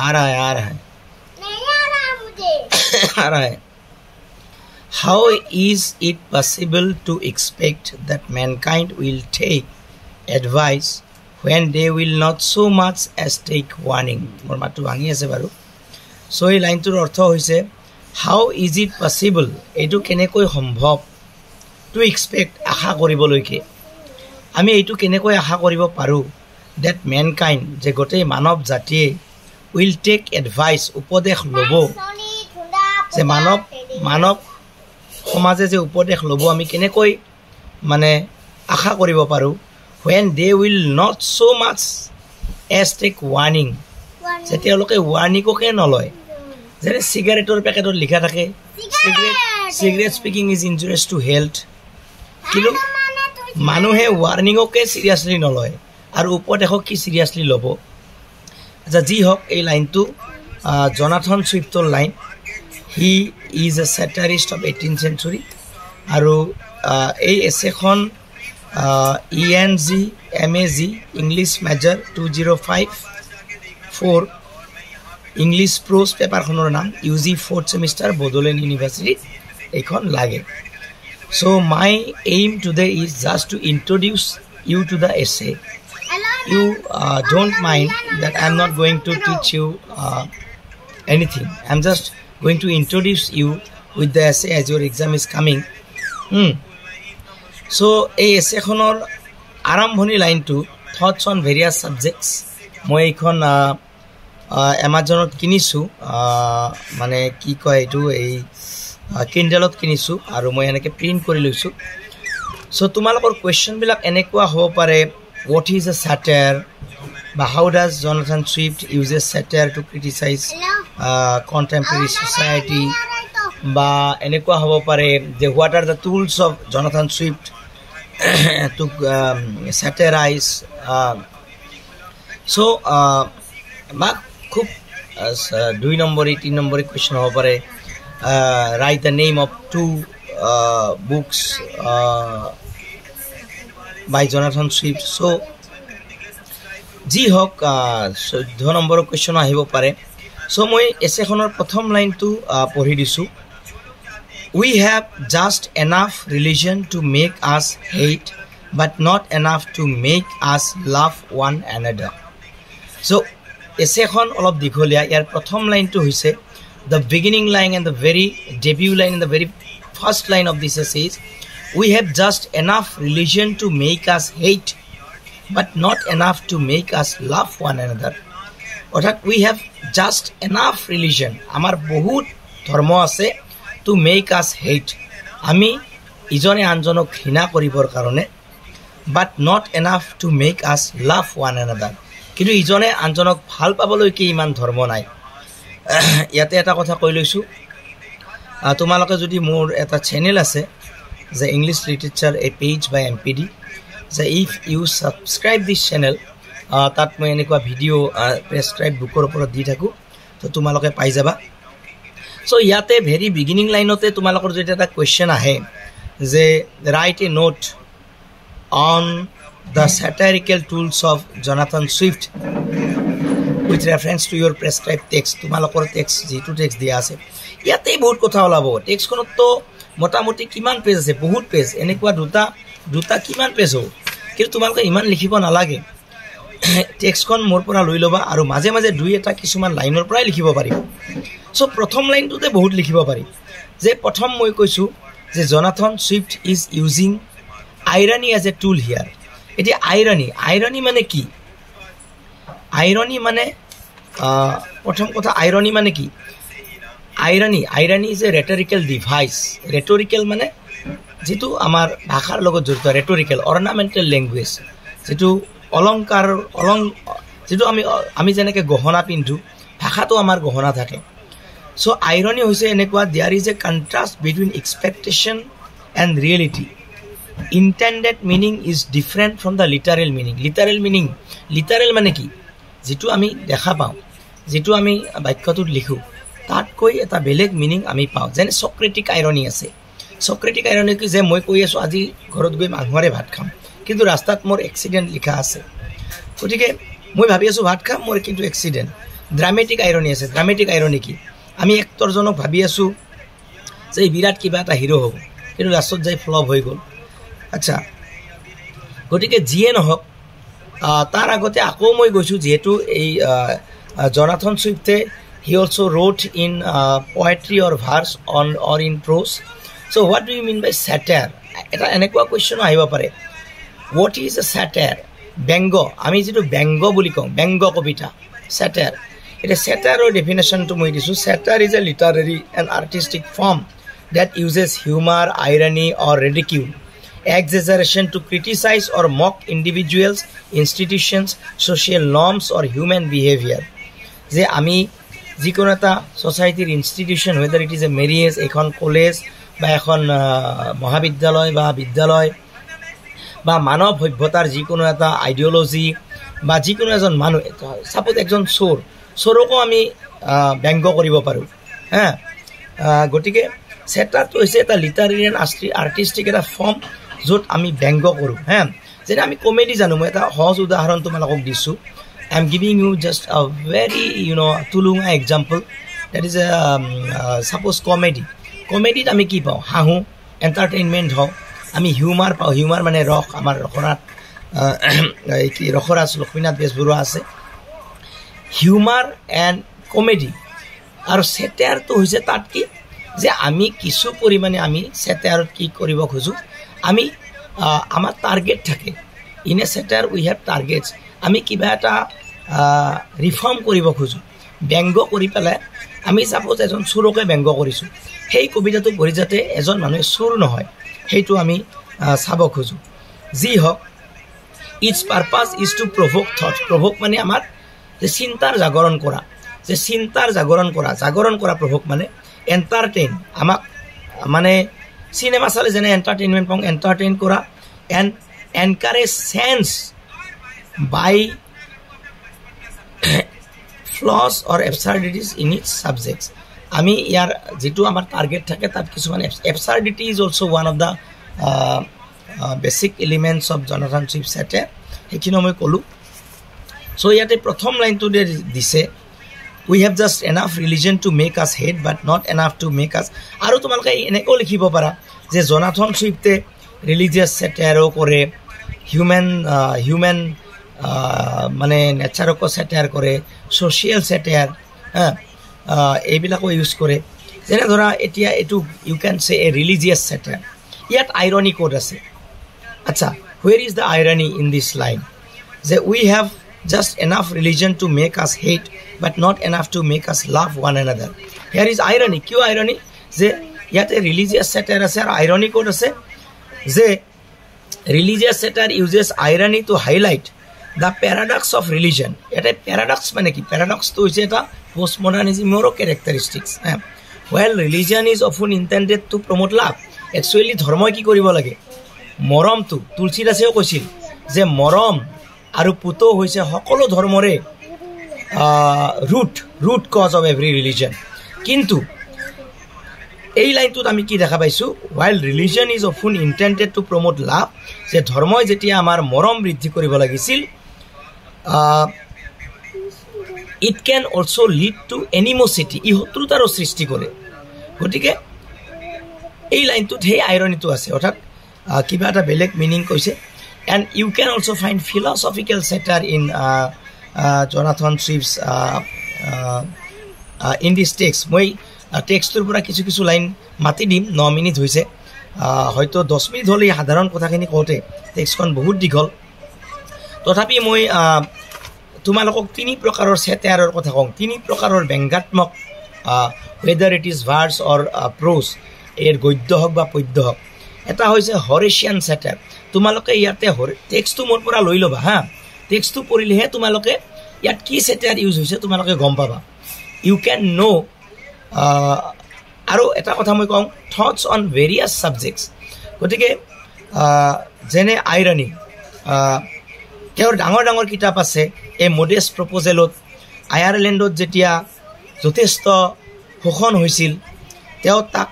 आ रहा है नहीं आ रहा मुझे आ रहा है How is it possible to expect that mankind will take advice when they will not so much as take warning? Mor matu bhangi ase baru. So ei line tur ortho hoise how is it possible etu kenekoi sombhob to expect akha koriboloike ami etu kenekoi akha koribo paru that mankind je gote manav jatie will take advice upodesh lobo je manav সমাজে যে উপদেশ লব আমি কেনেকৈ মানে আশা কৰিব পাৰো when they will not so much as take warning যেতিয়ালৈকে warning কে নলয় যেনে সিগাৰেটৰ পেকেটত লিখা থাকে cigarette speaking is injurious to health কিন্তু মানুহে warning কে সিৰিয়াসলি নলয় আৰু উপদেশক কি সিৰিয়াসলি লব আচ্ছা জি হক এই লাইনটো জনাথন সুইফটৰ line He is a satirist of 18th century. Aru a essay ENG MAG English major 2054 English prose paper khonor naam UG 4th semester Bodoland University ekhon lage. So my aim today is just to introduce you to the essay. You don't mind that I'm not going to teach you anything. I'm just going to introduce you with the essay as your exam is coming. So a essay khonor arambhoni line to thoughts on various subjects moi ekhon Amazonot kinisu mane ki koy etu ei Kindleot kinisu aru moi enake print kori loisu. So tumalokor question bilak enekwa hobo pare what is a satire but how does Jonathan Swift uses satire to criticize contemporary society ba enekwa hobo pare the what are the tools of Jonathan Swift to satirize so ba khub 2 number 3 number question hobo pare write the name of two books by Jonathan Swift. So জি হক 14 number question আহিব পাৰে so মই এছেখনৰ প্ৰথম লাইনটো পঢ়ি দিছো we have just enough religion to make us hate but not enough to make us love one another so এছেখন অলপ দীঘলীয়া ইয়াৰ প্ৰথম লাইনটো হৈছে the beginning line and the very debut line and the very first line of this essay is we have just enough religion to make us hate but not enough to make us love one another. Orthat we have just enough religion. Amar bahut dharma ase to make us hate. Ami ijone anjonok ghina koribor karone but not enough to make us love one another. Kintu ijone anjonok bhal paboloi ki iman dharma nai. Yate eta kotha koi loisu. Tumaloke jodi mor eta channel ase the English literature a page by MPD. So if you subscribe this channel tat moi enekwa video prescribe bookor opor di thaku to tumaloke pai jaba so yate very beginning line ote tumalokor jeta eta question ahe je write a note on the satirical tools of Jonathan Swift with reference to your prescribed text tumalokor text jitu text dia ase yate bahut kotha olabo text konot to motamoti kiman page ase bahut page enekwa duta kiman page ho কিন্তু তোমালকে ইমান লিখিব নালাগে টেক্সটখন মোৰ পৰা লৈ লবা আৰু মাজে মাজে দুই এটা কিছুমান লাইনৰ পৰাই লিখিব পাৰিব সো প্ৰথম লাইনটোতে বহুত লিখিব পাৰি যে প্ৰথম মই কৈছো যে Jonathan Swift is using irony as a tool here এটি আইৰনি মানে কি আইৰনি মানে প্ৰথম কথা আইৰনি মানে কি আইৰনি ইজ এ ৰেটৰিকেল ডিভাইস ৰেটৰিকেল মানে যেটো আমাৰ ভাষাৰ লগত জড়িত ৰেটৰিকেল অৰ্নামেন্টেল ল্যাঙ্গুৱেজ যেটো অলংকাৰ যেটো আমি যেনেকে গহনা পিন্ধু ভাষাটো আমাৰ গহনা থাকে সো আইৰনি হৈছে এনেকুৱা there is a contrast between expectation and reality intended meaning is different from the literal meaning literal মানে কি যেটো আমি দেখা পাও যেটো আমি বাক্যটোত লিখো তাত কৈ এটা বেলেগ মিনিং আমি পাও যেনে সক্ৰেটিক আইৰনি আছে সক্ৰেটিক আইৰনি কি যে মই কৈ আছো আজি ঘৰত গৈ মাংসৰে ভাত খাম কিন্তু ৰাস্তাত মোৰ এক্সিডেন্ট লিখা আছে গতিকে মই ভাবি আছো ভাত খাম মোৰ কিন্তু এক্সিডেন্ট ড্ৰামেটিক আইৰনি আছে ড্ৰামেটিক আইৰনি কি আমি এক্টৰজনক ভাবি আছোঁ যে বিৰাট কিবা এটা হিৰো হ'ব কিন্তু লাষ্টত যাই ফ্লপ হৈ গ'ল আচ্ছা গতিকে যিয়ে নহওক তাৰ আগতে আকৌ মই গৈছোঁ যিহেতু এই Jonathan ছুইফ্টে he also wrote in poetry or verse or in prose so what do you mean by satire eta enekwa question ahiba pare what is a satire bengo ami jitu bengo boli kong bengo kobita satire eta satire or definition to moi disu satire is a literary and artistic form that uses humor irony or ridicule exaggeration to criticize or mock individuals institutions social norms or human behavior je ami যিকোনো এটা সোসাইটির institution whether it is a marriage এখন college বা এখন মহাবিদ্যালয় বা বিদ্যালয় বা মানৱ সভ্যতাৰ যিকোনো এটা আইডিওলজি বা যিকোনো এজন মানুহ সাপোজ একজন চোৰকো আমি ব্যঙ্গ কৰিব পাৰোঁ হ্যাঁ গতিকে সেটাটো হৈছে এটা লিটাৰেৰী এণ্ড আৰ্টিষ্টিক এটা ফৰ্ম য'ত আমি ব্যঙ্গ কৰোঁ হ্যাঁ যেনে আমি কমেডি জানো মই এটা সহজ উদাহৰণ তোমালোকক দিছোঁ I'm giving you just a very tulunga example that is a suppose comedy ami ki pao hahu entertainment ho ami humor pao humor mane rock amar rokhorat ki rokhoras Lokminath Besbura ase humor and comedy aru satire to hoise tat ki je ami kisu porimane ami satire ki koribo khoju ami amar target thake in a satire we have targets আমি কিবা এটা reform কৰিব খোজো ব্যঙ্গ কৰি পেলাই আমি suppose এজন চোৰকে ব্যঙ্গ কৰিছোঁ সেই কবিতাটো পঢ়ি যাতে এজন মানুহে চোৰ নহয় সেইটো আমি চাব খোজো যি হওক its purpose is to provoke thought provoke মানে আমাৰ যে চিন্তাৰ জাগৰণ কৰা প্ৰভোক মানে এন্টাৰটেইন আমাক মানে সিনেমা চালে যেনে এন্টাৰটেইনমেন্ট পাওঁ এন্টাৰটেইন কৰা and encourage sense by flaws or absurdities in its subjects ami yar jitu amar target thake tat kisuman absurdity is also one of the basic elements of Jonathan Swift satire hekino moi kolu so yate prothom line to dise we have just enough religion to make us hate but not enough to make us aru tomaloke eneko likhibo para je Jonathan Swift religious satire kore human মানে নেচাৰকো সেটায়াৰ কৰে social সেটায়াৰ এইবিলাকো use কৰে যেনে ধৰা এতিয়া এটু U can say এ ৰিলিজিয়াস সেটায়াৰ ইয়াত irony code আছে আচ্ছা where is the irony in this line যে we have just enough religion to make us hate but not enough to make us love one another here is irony কিয় irony যে ইয়াতে religious সেটায়াৰ আছে আৰু irony code আছে যে religious satire uses irony to highlight the paradox of religion eta paradox mane ki paradox to hoise eta postmodernism or characteristics while religion is often intended to promote love actually dharma ki koribo lage morom tu tulsi daseo koisil je morom aru puto hoise hokolo dharmore root cause of every religion kintu এই লাইনটোত আমি কি দেখা পাইছো while religion is often intended to promote love যে ধৰ্মই যেতিয়া আমাৰ মৰম বৃদ্ধি কৰিব লাগিছিল it can also lead to animosity ই শত্ৰুতাৰ সৃষ্টি কৰে গতিকে এই লাইনটোত হে আইৰনিটো আছে অৰ্থাৎ কিবা এটা বেলেগ মিনিং কৈছে and you can also find philosophical satire in Jonathan Swift's in this text মই টেক্সটৰ পৰা কিছু লাইন মাতি দিম 9 মিনিট হৈছে হয়তো 10 মিনিট হলে সাধাৰণ কথাখিনি কওঁতে টেক্সখন বহুত দীঘল তথাপি মই তোমালোকক তিনি প্ৰকাৰৰ সেটায়াৰৰ কথা কওঁ তিনি প্ৰকাৰৰ ব্যঙ্গাত্মক whether it is verse or prose এৰ গদ্য হোক বা পদ্য হোক এটা হৈছে হৰেচিয়ান সেটায়াৰ তোমালোকে ইয়াতে টেক্সটো মোৰ পৰা লৈ লবা হা টেক্সটো পঢ়িলেহে তোমালোকে ইয়াত কি সেটায়াৰ ইউজ হৈছে তোমালোকে গম পাবা you can know আৰু এটা কথা মই কওঁ thoughts on various subjects গতিকে যেনে আইৰনি তেওঁৰ ডাঙৰ কিতাপ আছে এ মডেষ্ট প্ৰপ'জেলত আয়াৰলেণ্ডত যেতিয়া যথেষ্ট শোষণ হৈছিল তেওঁ তাক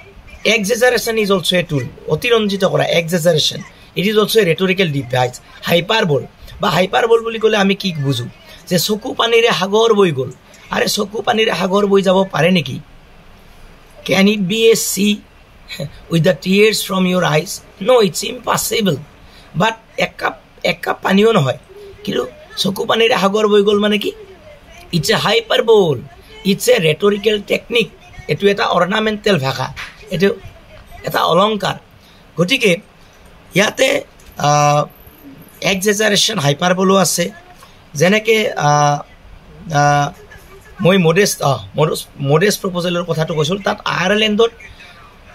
exaggeration is also a tool অতিৰঞ্জিত কৰা exaggeration it is also a rhetorical device hyperbole বা hyperbole বুলি ক'লে আমি কি বুজো যে চকু পানীৰে সাগৰ বৈ গ'ল আৰে চকু পানীৰে সাগৰ বৈ যাব পাৰে নেকি? Can it be a sea with the tears from your eyes? No, it's impossible. But এক কাপ পানীও নহয়, কিন্তু চকু পানীৰে সাগৰ বৈ গ'ল মানে কি? It's a hyperbole. It's a rhetorical technique. এটো এটা অৰ্নামেণ্টেল ভাষা, এটো এটা অলংকাৰ। গতিকে ইয়াতে এক্সেজাৰেশ্যন হাইপাৰবলো আছে। যেনেকৈ মই মডেষ্ট প্ৰপ'জেলৰ কথাটো কৈছিলোঁ, তাত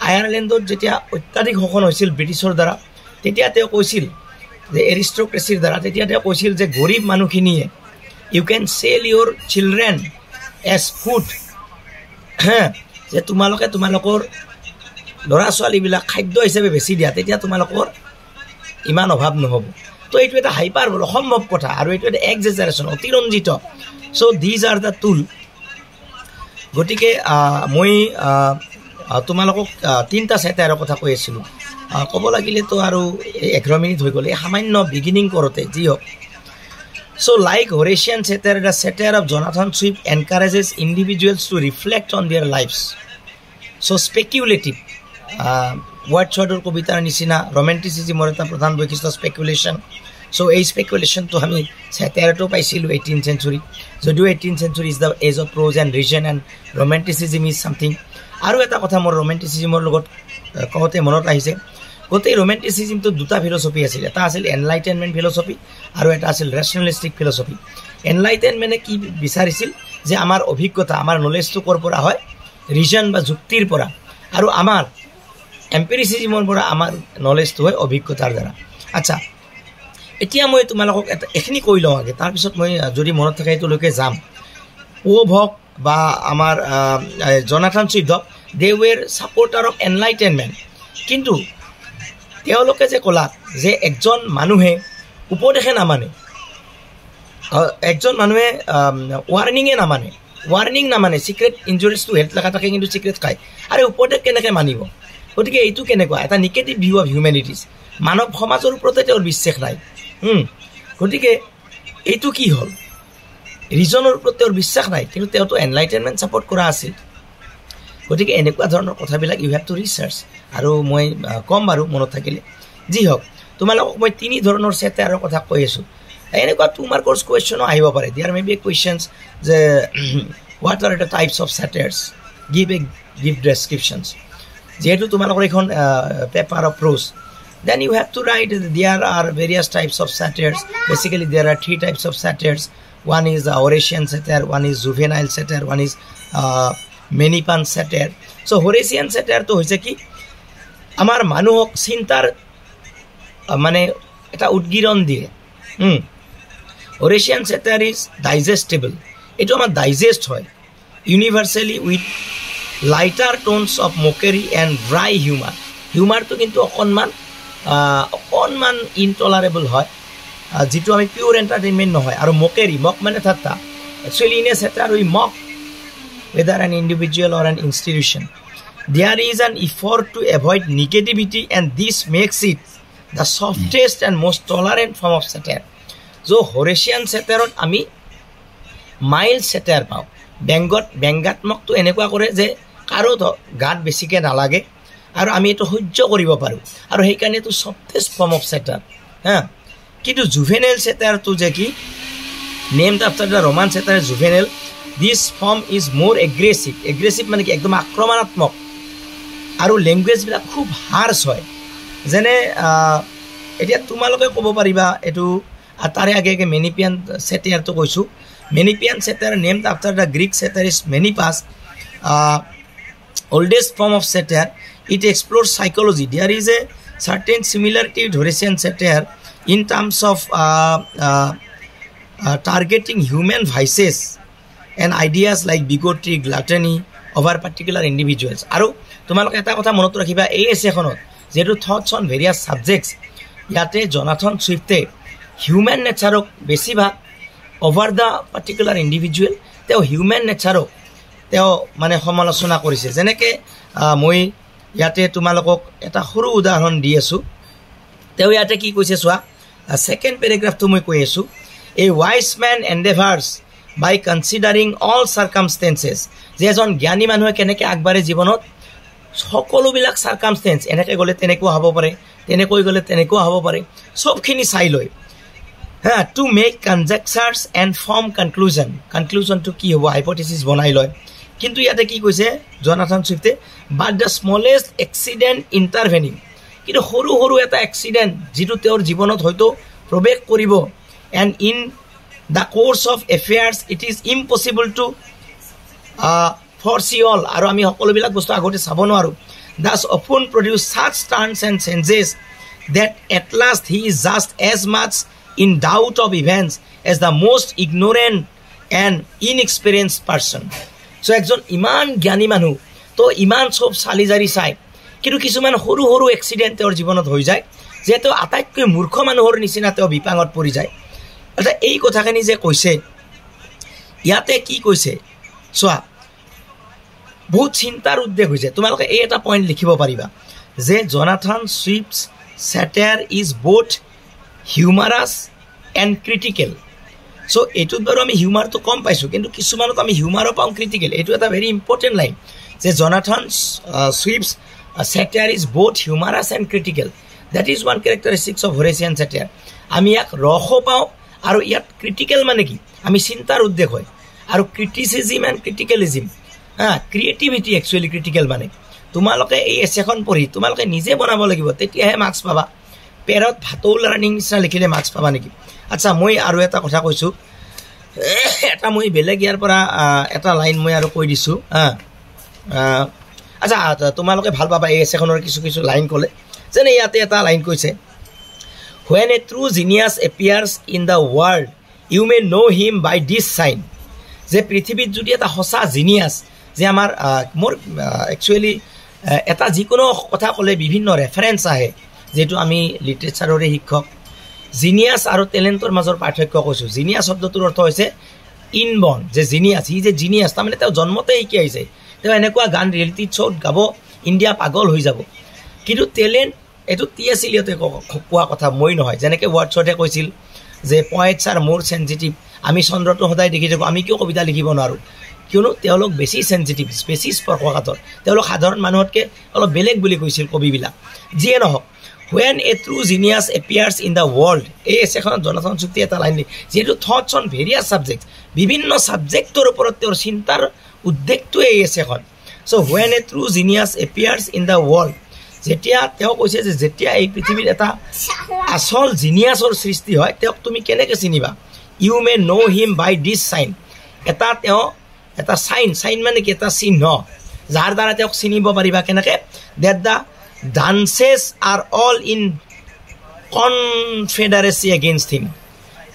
আয়াৰলেণ্ডত যেতিয়া অত্যাধিক শোষণ হৈছিল ব্ৰিটিছৰ দ্বাৰা, তেতিয়া তেওঁ কৈছিল যে এৰিষ্টক্ৰেচিৰ দ্বাৰা, তেতিয়া তেওঁ কৈছিল যে গৰীব মানুহখিনিয়ে you can sell your children as food, যে তোমালোকৰ ল'ৰা ছোৱালীবিলাক খাদ্য হিচাপে বেছি দিয়া, তেতিয়া তোমালোকৰ ইমান অভাৱ নহ'ব। তো এইটো এটা হাইপাৰবল, অসম্ভৱ কথা, আৰু এইটো এটা এক্সেজাৰেশ্যন, অতিৰঞ্জিত। চ' দিজ আৰ দ্য টুল। গতিকে মই তোমালোকক 3টা ছেটায়াৰৰ কথা কৈ আছিলোঁ। ক'ব লাগিলেতো আৰু 11 মিনিট হৈ গ'ল, এই সামান্য বিগিনিং কৰোঁতে যি হওক। So like Horatian satire, the satire of Jonathan Swift encourages individuals to reflect on their lives. So speculative, Wordsworthৰ কবিতাৰ নিচিনা romanticism-ৰ এটা প্ৰধান বৈশিষ্ট্য স্পেকুলেশ্যন। চ' এই স্পেকুলেশ্যনটো আমি satire-তো পাইছিলোঁ 18th century, যদিও 18th century is the age of prose and reason and romanticism is something। আৰু এটা কথা মোৰ romanticism-ৰ লগত কওঁতে মনত আহিছে, গোটেই romanticism-টো 2টা ফিলচফি আছিল, এটা আছিল এনলাইটেনমেণ্ট ফিলচফি আৰু এটা আছিল ৰেচনেলিষ্টিক ফিলচফি। এনলাইটেনমেণ্টে কি বিচাৰিছিল যে আমাৰ অভিজ্ঞতা, আমাৰ নলেজটো ক'ৰ পৰা হয়? ৰিজন বা যুক্তিৰ পৰা, আৰু আমাৰ এম্পিৰিচিজিমৰ পৰা আমাৰ নলেজটো হয় অভিজ্ঞতাৰ দ্বাৰা। আচ্ছা, এতিয়া মই তোমালোকক এইখিনি কৈ লওঁ আগে, তাৰপিছত মই যদি মনত থাকে এইটোলৈকে যাম। পোভ হওক বা আমাৰ জনাথন ছুইফ্ট হওক, দে ৱেৰ ছাপৰ্টাৰ অফ এনলাইটেনমেণ্ট। কিন্তু তেওঁলোকে যে ক'লা যে একজন মানুহে উপদেশে নামানে, একজন মানুহে ৱাৰ্ণিং নামানে, চিক্ৰেট ইঞ্জুৰিজ টু হেল্থ লেখা থাকে কিন্তু চিক্ৰেট খায়, আৰু উপদেশ কেনেকৈ মানিব? গতিকে এইটো কেনেকুৱা এটা নিগেটিভ ভিউ অফ হিউমেনিটিজ, মানৱ সমাজৰ ওপৰতে তেওঁৰ বিশ্বাস নাই। গতিকে এইটো কি হ'ল? ৰিজনৰ ওপৰত তেওঁৰ বিশ্বাস নাই, কিন্তু তেওঁতো এনলাইটেনমেণ্ট ছাপৰ্ট কৰা আছিল। গতিকে এনেকুৱা ধৰণৰ কথাবিলাক ইউ হেভ টু ৰিচাৰ্চ, আৰু মই ক'ম বাৰু মনত থাকিলে। যি হওক, তোমালোকক মই 3 ধৰণৰ ছেটায়াৰৰ কথা কৈ আছোঁ। এনেকুৱা 2 মাৰ্কছ কুৱেশ্যনো আহিব পাৰে। There may be a questions যে what are the types of satires, give descriptions. যিহেতু তোমালোকৰ এইখন paper of prose, then you have to write there are various types of satires. Basically there are 3 types of satires. One is the Horatian satire, one is juvenile satire, one is Menipan satire. So Horatian satire to hoise ki amar manuhok chintar mane eta udgiron diye. Horatian satire is digestible. Eto amar digest hoy universally with lighter tones of mockery and dry humor. Humor to kintu অকণমান ইনটলাৰেবল হয়, যিটো আমি পিয়'ৰ entertainment নহয়। আৰু মকেৰি, mock মানে ঠাট্টা। Actually in a satire we mock whether an individual or an institution. There is an effort to avoid negativity, and this makes it the softest and most tolerant form of satire. So Horatian satire আমি mild satire পাওঁ। ব্যংগাত্মকটো এনেকুৱা কৰে যে কাৰো গাত বেছিকৈ নালাগে, আৰু আমি এইটো সহ্য কৰিব পাৰোঁ, আৰু সেইকাৰণে এইটো সফটেষ্ট ফৰ্ম অফ ছেটাৰ। কিন্তু জুভেনেল ছেটাৰটো যে কি named after the Roman satire Juvenal, this form is more aggressive মানে কি একদম আক্ৰমণাত্মক, আৰু লেংগুৱেজবিলাক খুব হাৰ্ছ হয়। যেনে এতিয়া তোমালোকে ক'ব পাৰিবা এইটো, তাৰে আগে মেনিপিয়ান ছেটাৰটো কৈছোঁ। Menippean satire named after the Greek satirist Menippus, oldest form of satire. It explores psychology. There is a certain similarity with Horatian satire in terms of targeting human vices and ideas like bigotry, gluttony over particular individuals. আৰু তোমালোকে এটা কথা মনত ৰাখিবা, এই এছেখনত যেহেতু thoughts on various subjects, ইয়াতে Jonathan ছুইফ্টে human নেচাৰক বেছিভাগ অভাৰ দ্য পাৰ্টিকুলাৰ ইণ্ডিভিজুৱেল, তেওঁ হিউমেন নেচাৰক তেওঁ মানে সমালোচনা কৰিছে। যেনেকৈ মই ইয়াতে তোমালোকক এটা সৰু উদাহৰণ দি আছোঁ। তেওঁ ইয়াতে কি কৈছে চোৱা, ছেকেণ্ড পেৰেগ্ৰাফটো মই কৈ আছোঁ। A wise man endeavours by considering all circumstances. যে এজন জ্ঞানী মানুহে কেনেকৈ আগবাঢ়ে জীৱনত সকলোবিলাক চাৰ্কামষ্টেঞ্চ এনেকৈ গ'লে তেনেকুৱা হ'ব পাৰে, তেনেকৈ গ'লে তেনেকুৱা হ'ব পাৰে, চবখিনি চাই লয় to make conjectures and form কনক্লুজনটো কি হ'ব হাইপথেচিছ বনাই লয়। কিন্তু ইয়াতে কি কৈছে জনাথন ছুইফটে, but the smallest accident intervening, কিন্তু সৰু সৰু এটা এক্সিডেণ্ট যিটো তেওঁৰ জীৱনত হয়তো প্ৰৱেশ কৰিব, and in the course of affairs it is impossible to foresee all, আৰু আমি সকলোবিলাক বস্তু আগতে চাব নোৱাৰোঁ। Thus often produce such turns and changes that at last he is just as much in doubt of events as the most ignorant and inexperienced person. So' একজন ইমান জ্ঞানী মানুহ তো ইমান চব চালি জাৰি চায়, কিন্তু কিছুমান সৰু সৰু এক্সিডেণ্ট তেওঁৰ জীৱনত হৈ যায় যে তেওঁ আটাইতকৈ মূৰ্খ মানুহৰ নিচিনা তেওঁ বিপাঙত পৰি যায়। অৰ্থাৎ এই কথাখিনি যে কৈছে ইয়াতে কি কৈছে চোৱা, বহুত চিন্তাৰ উদ্বেগ হৈছে। তোমালোকে এই এটা পইণ্ট লিখিব পাৰিবা যে Jonathan Swift's satire is both humorous and critical. So' এইটোত বাৰু আমি হিউমাৰটো কম পাইছোঁ, কিন্তু কিছুমানত আমি হিউমাৰো পাওঁ, ক্ৰিটিকেল। এইটো এটা ভেৰি ইম্পৰ্টেণ্ট লাইন যে Jonathan Swift's satire is both humorous and critical. That is one characteristics of Horatian satire. আমি ইয়াক ৰসো পাওঁ, আৰু ইয়াত ক্ৰিটিকেল মানে কি, আমি চিন্তাৰ উদ্বেগ হয়, আৰু ক্ৰিটিচিজিম এণ্ড ক্ৰিটিকেলিজিম ক্ৰিয়েটিভিটি একচুৱেলি ক্ৰিটিকেল মানে। তোমালোকে এই এছেখন পঢ়ি তোমালোকে নিজে বনাব লাগিব, তেতিয়াহে মাৰ্কছ পাবা। পেৰত ভাতৌ লাৰ্ণিং নিচিনা লিখিলে মাৰ্কছ পাবা নেকি? আচ্ছা, মই আৰু এটা কথা কৈছোঁ, এটা মই বেলেগ ইয়াৰ পৰা এটা লাইন মই আৰু কৈ দিছোঁ। আচ্ছা, তোমালোকে ভাল পাবা এই এছেখনৰ কিছু কিছু লাইন ক'লে। যেনে ইয়াতে এটা লাইন কৈছে, when a true genius appears in the world you may know him by this sign। যে পৃথিৱীত যদি এটা সঁচা জিনিয়াছ, যে আমাৰ মোৰ একচুৱেলি এটা যিকোনো কথা ক'লে বিভিন্ন ৰেফাৰেঞ্চ আহে, যিহেতু আমি লিটাৰেচাৰৰে শিক্ষক। জিনিয়াছ আৰু টেলেণ্টৰ মাজৰ পাৰ্থক্য কৈছোঁ। জিনিয়াছ শব্দটোৰ অৰ্থ হৈছে ইনবৰ্ণ, যে জিনিয়াছ, সি যে জিনিয়াছ তাৰমানে তেওঁ জন্মতে শিকি আহিছে, তেওঁ এনেকুৱা গান ৰিয়েলিটি শ্ব'ত গাব ইণ্ডিয়া পাগল হৈ যাব। কিন্তু টেলেণ্ট এইটো টি.এছ. ইলিয়টে কোৱা কথা, মই নহয়। যেনেকৈ ৱাৰ্ডছতে কৈছিল যে পয়েটছ আৰ মোৰ চেঞ্চিটিভ, আমি চন্দ্ৰটো সদায় দেখি থাকোঁ, আমি কিয় কবিতা লিখিব নোৱাৰোঁ? কিয়নো তেওঁলোক বেছি চেঞ্চিটিভ, বেছি স্পৰ্শকাতৰ, তেওঁলোক সাধাৰণ মানুহতকৈ অলপ বেলেগ বুলি কৈছিল কবিবিলাক। যিয়ে নহওক, when a true genius appears in the world, এই এছেখনত জনাথন ছুইফটে এটা লাইন দিয়ে, যিহেতু থটছ অন ভেৰিয়াছ ছাবজেক্ট, বিভিন্ন ছাবজেক্টৰ ওপৰত তেওঁৰ চিন্তাৰ উদ্বেগটোৱে এই এছেখন। চ' when a true genius appears in the world, যেতিয়া তেওঁ কৈছে যে যেতিয়া এই পৃথিৱীত এটা আচল জিনিয়াছৰ সৃষ্টি হয়, তেওঁক তুমি কেনেকৈ চিনিবা? You may no' him by this sign. তেওঁ এটা চাইন মানে কি, এটা চিহ্ন, যাৰ দ্বাৰা তেওঁক চিনিব পাৰিবা কেনেকৈ? That the dunces are all in confederacy against him.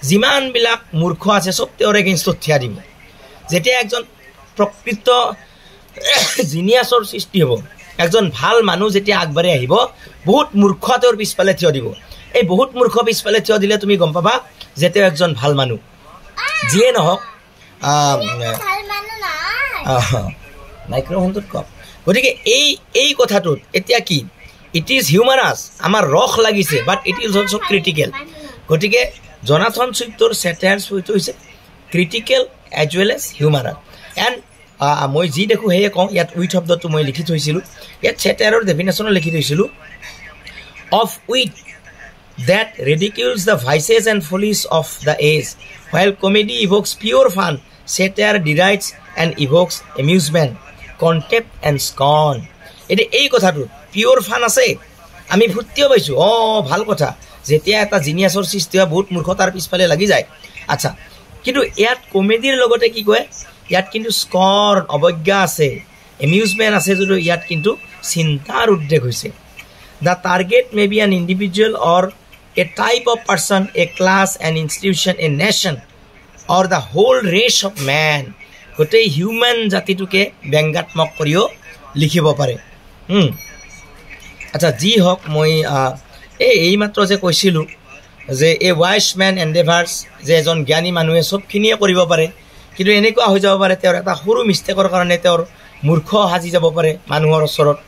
যিমানবিলাক মূৰ্খ আছে চব তেওঁৰ এগেইনষ্টত থিয়া দিব। যেতিয়া একজন প্ৰকৃত জিনিয়াছৰ সৃষ্টি হ'ব, একজন ভাল মানুহ যেতিয়া আগবাঢ়ি আহিব, বহুত মূৰ্খ তেওঁৰ পিছফালে থিয় দিব। এই বহুত মূৰ্খ পিছফালে থিয় দিলে তুমি গম পাবা যে তেওঁ একজন ভাল মানুহ। যিয়ে নহওক, মাইক্ৰফোনটোত কওক। গতিকে এই কথাটোত এতিয়া কি, ইট ইজ হিউমাৰাছ, আমাৰ ৰস লাগিছে, but it is also' critical. গতিকে জনাথন ছুইফটৰ চেটায়াৰ্ছ হৈছে critical as well as humorous. And মই যি দেখোঁ সেয়ে কওঁ। ইয়াত উইথ শব্দটো মই লিখি থৈছিলোঁ, ইয়াত চেটায়াৰৰ ডেফিনেশ্যনো লিখি থৈছিলোঁ, of with that ridicules the vices and follies of the age, while comedy evokes pure fun, satire derides and evokes amusement, contempt and scorn. এই কথাটো পিয়ৰ ফান আছে, আমি ফূৰ্তিও পাইছোঁ, ভাল কথা। যেতিয়া এটা জিনিয়াছৰ সৃষ্টি হয়, বহুত মূৰ্খতাৰ পিছফালে লাগি যায়। আচ্ছা, কিন্তু ইয়াত কমেডিৰ লগতে কি কয়, ইয়াত কিন্তু স্কৰ্ণ, অৱজ্ঞা আছে, এমিউজমেণ্ট আছে, যদিও ইয়াত কিন্তু চিন্তাৰ উদ্বেগ হৈছে। The target may be an individual or a type of person, a class, an institution, a nation, or the whole race of man. গোটেই হিউমেন জাতিটোকে ব্যংগাত্মক কৰিও লিখিব পাৰে। আচ্ছা, যি হওক, মই এইমাত্ৰ যে কৈছিলোঁ যে এ ৱাইজ মেন এণ্ডেভাৰ্ছ, যে এজন জ্ঞানী মানুহে চবখিনিয়ে কৰিব পাৰে, কিন্তু এনেকুৱা হৈ যাব পাৰে তেওঁৰ এটা সৰু মিষ্টেকৰ কাৰণে তেওঁৰ মূৰ্খ সাজি যাব পাৰে মানুহৰ ওচৰত।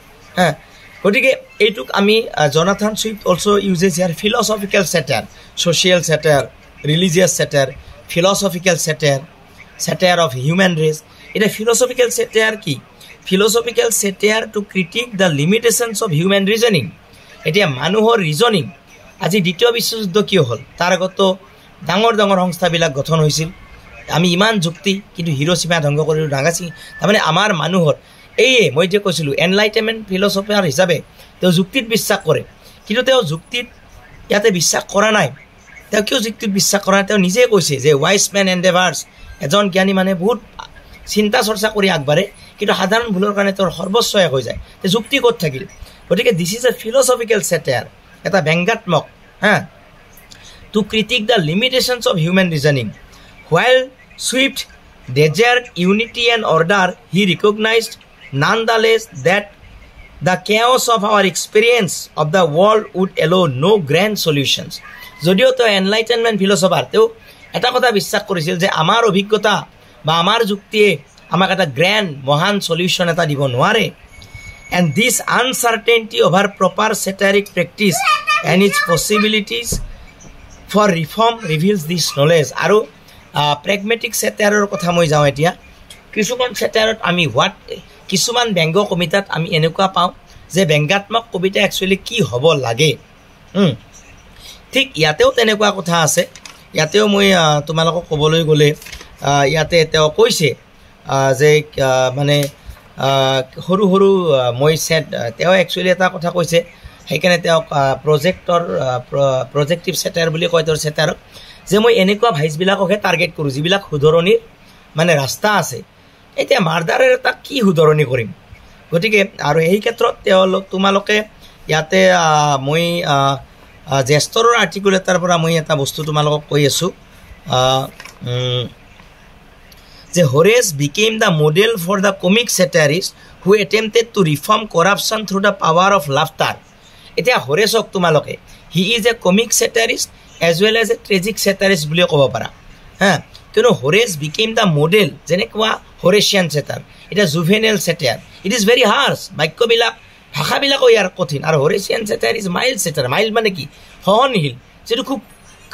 গতিকে এইটোক আমি Jonathan Swift also' uses year philosophical satire, social satire, religious satire, philosophical satire, satire of human race. এটা philosophical satire কি? Philosophical satire to critique the limitations of human reasoning. এতিয়া মানুহৰ ৰিজনিং আজি দ্বিতীয় বিশ্বযুদ্ধ কিয় হ'ল তাৰ আগত ডাঙৰ ডাঙৰ সংস্থাবিলাক গঠন হৈছিল আমি ইমান যুক্তি কিন্তু হিৰোচিমা ধ্বংস কৰিলোঁ নাগাছি তাৰমানে আমাৰ মানুহৰ এই মই যে কৈছিলোঁ এনলাইটেনমেণ্ট ফিলচফাৰ হিচাপে তেওঁ যুক্তিত বিশ্বাস কৰে কিন্তু তেওঁ যুক্তিত ইয়াতে বিশ্বাস কৰা নাই তেওঁ কিয় যুক্তিত বিশ্বাস কৰা তেওঁ নিজে কৈছে যে ওয়াইজ ম্যান এন্ডেভাৰ্ছ এজন জ্ঞানী মানে বহুত চিন্তা চৰ্চা কৰি আগবাঢ়ে কিন্তু সাধাৰণ ভুলৰ কাৰণে তেওঁৰ সৰ্বস্ব এক হৈ যায় তে যুক্তি ক'ত থাকিল গতিকে দিছ ইজ এ ফিলচফিকেল সেটায়াৰ এটা ব্যংগাত্মক to critique the limitations of human reasoning. While Swift desired unity and order, he recognized nonetheless that the chaos of our experience of the world would allow no grand solutions. যদিও তো enlightenment philosopher তেও এটা কথা বিশ্বাস কৰিছিল যে আমাৰ অভিজ্ঞতা বা আমাৰ যুক্তিয়ে আমাক এটা গ্ৰ্যান্ড মহান সলিউশন এটা দিব নোৱাৰে and this uncertainty over proper satiric practice and its possibilities for reform reveals this knowledge. আৰু প্ৰেগমেটিক সেটায়াৰৰ কথা মই যাওঁ এতিয়া কিছুমান সেটায়াৰত আমি কিছুমান ব্যংগ কবিতাত আমি এনেকুৱা পাওঁ যে ব্যংগাত্মক কবিতা একচুৱেলি কি হ'ব লাগে ঠিক ইয়াতেও তেনেকুৱা কথা আছে ইয়াতেও মই তোমালোকক ক'বলৈ গ'লে ইয়াতে তেওঁ কৈছে যে মানে সৰু সৰু মই সেট তেওঁ একচুৱেলি এটা কথা কৈছে সেইকাৰণে তেওঁ প্ৰজেক্টিভ সেটায়াৰ বুলি কয় তেওঁৰ সেটায়াৰক যে মই এনেকুৱা ভাইচবিলাককহে টাৰ্গেট কৰোঁ যিবিলাক শুধৰণিৰ মানে ৰাস্তা আছে এতিয়া মাৰ্ডাৰৰ এটা কি শুধৰণি কৰিম গতিকে আৰু এই ক্ষেত্ৰত তোমালোকে ইয়াতে মই জেষ্টৰৰ আৰ্টিকুল এটাৰ পৰা মই এটা বস্তু তোমালোকক কৈ আছোঁ যে Horace became the model for the comic satirist who attempted to reform corruption through the power of laughter. এতিয়া Horaceক তোমালোকে he is a comic satirist as well as a tragic satirist বুলি ক'ব পাৰা কিয়নো Horace became the model যেনেকুৱা Horatian satire এটা juvenile satire it is very harsh বাক্যবিলাক ভাষাবিলাকো ইয়াৰ কঠিন আৰু Horatian satire is mild satire mild মানে কি সহনশীল যেটো খুব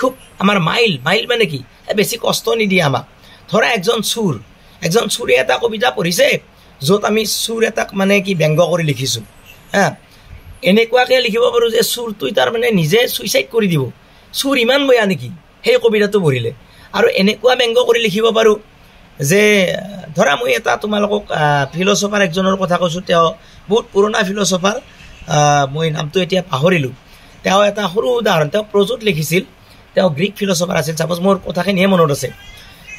খুব আমাৰ মাইল্ড মানে কি বেছি কষ্ট নিদিয়ে আমাক ধৰা একজন চুৰে এটা কবিতা পঢ়িছে য'ত আমি চুৰ এটাক মানে কি ব্যংগ কৰি লিখিছোঁ এনেকুৱাকৈ লিখিব পাৰোঁ যে চুৰটোই তাৰ মানে নিজে ছুইচাইড কৰি দিব চুৰ ইমান বেয়া নেকি সেই কবিতাটো পঢ়িলে আৰু এনেকুৱা ব্যংগ কৰি লিখিব পাৰোঁ যে ধৰা মই এটা তোমালোকক ফিলচফাৰ একজনৰ কথা কৈছোঁ তেওঁ বহুত পুৰণা ফিলচফাৰ মই নামটো এতিয়া পাহৰিলোঁ তেওঁ এটা সৰু উদাহৰণ তেওঁ প্ৰজত লিখিছিল তেওঁ গ্ৰীক ফিলচফাৰ আছিল চাপ'জ মোৰ কথাখিনিহে মনত আছে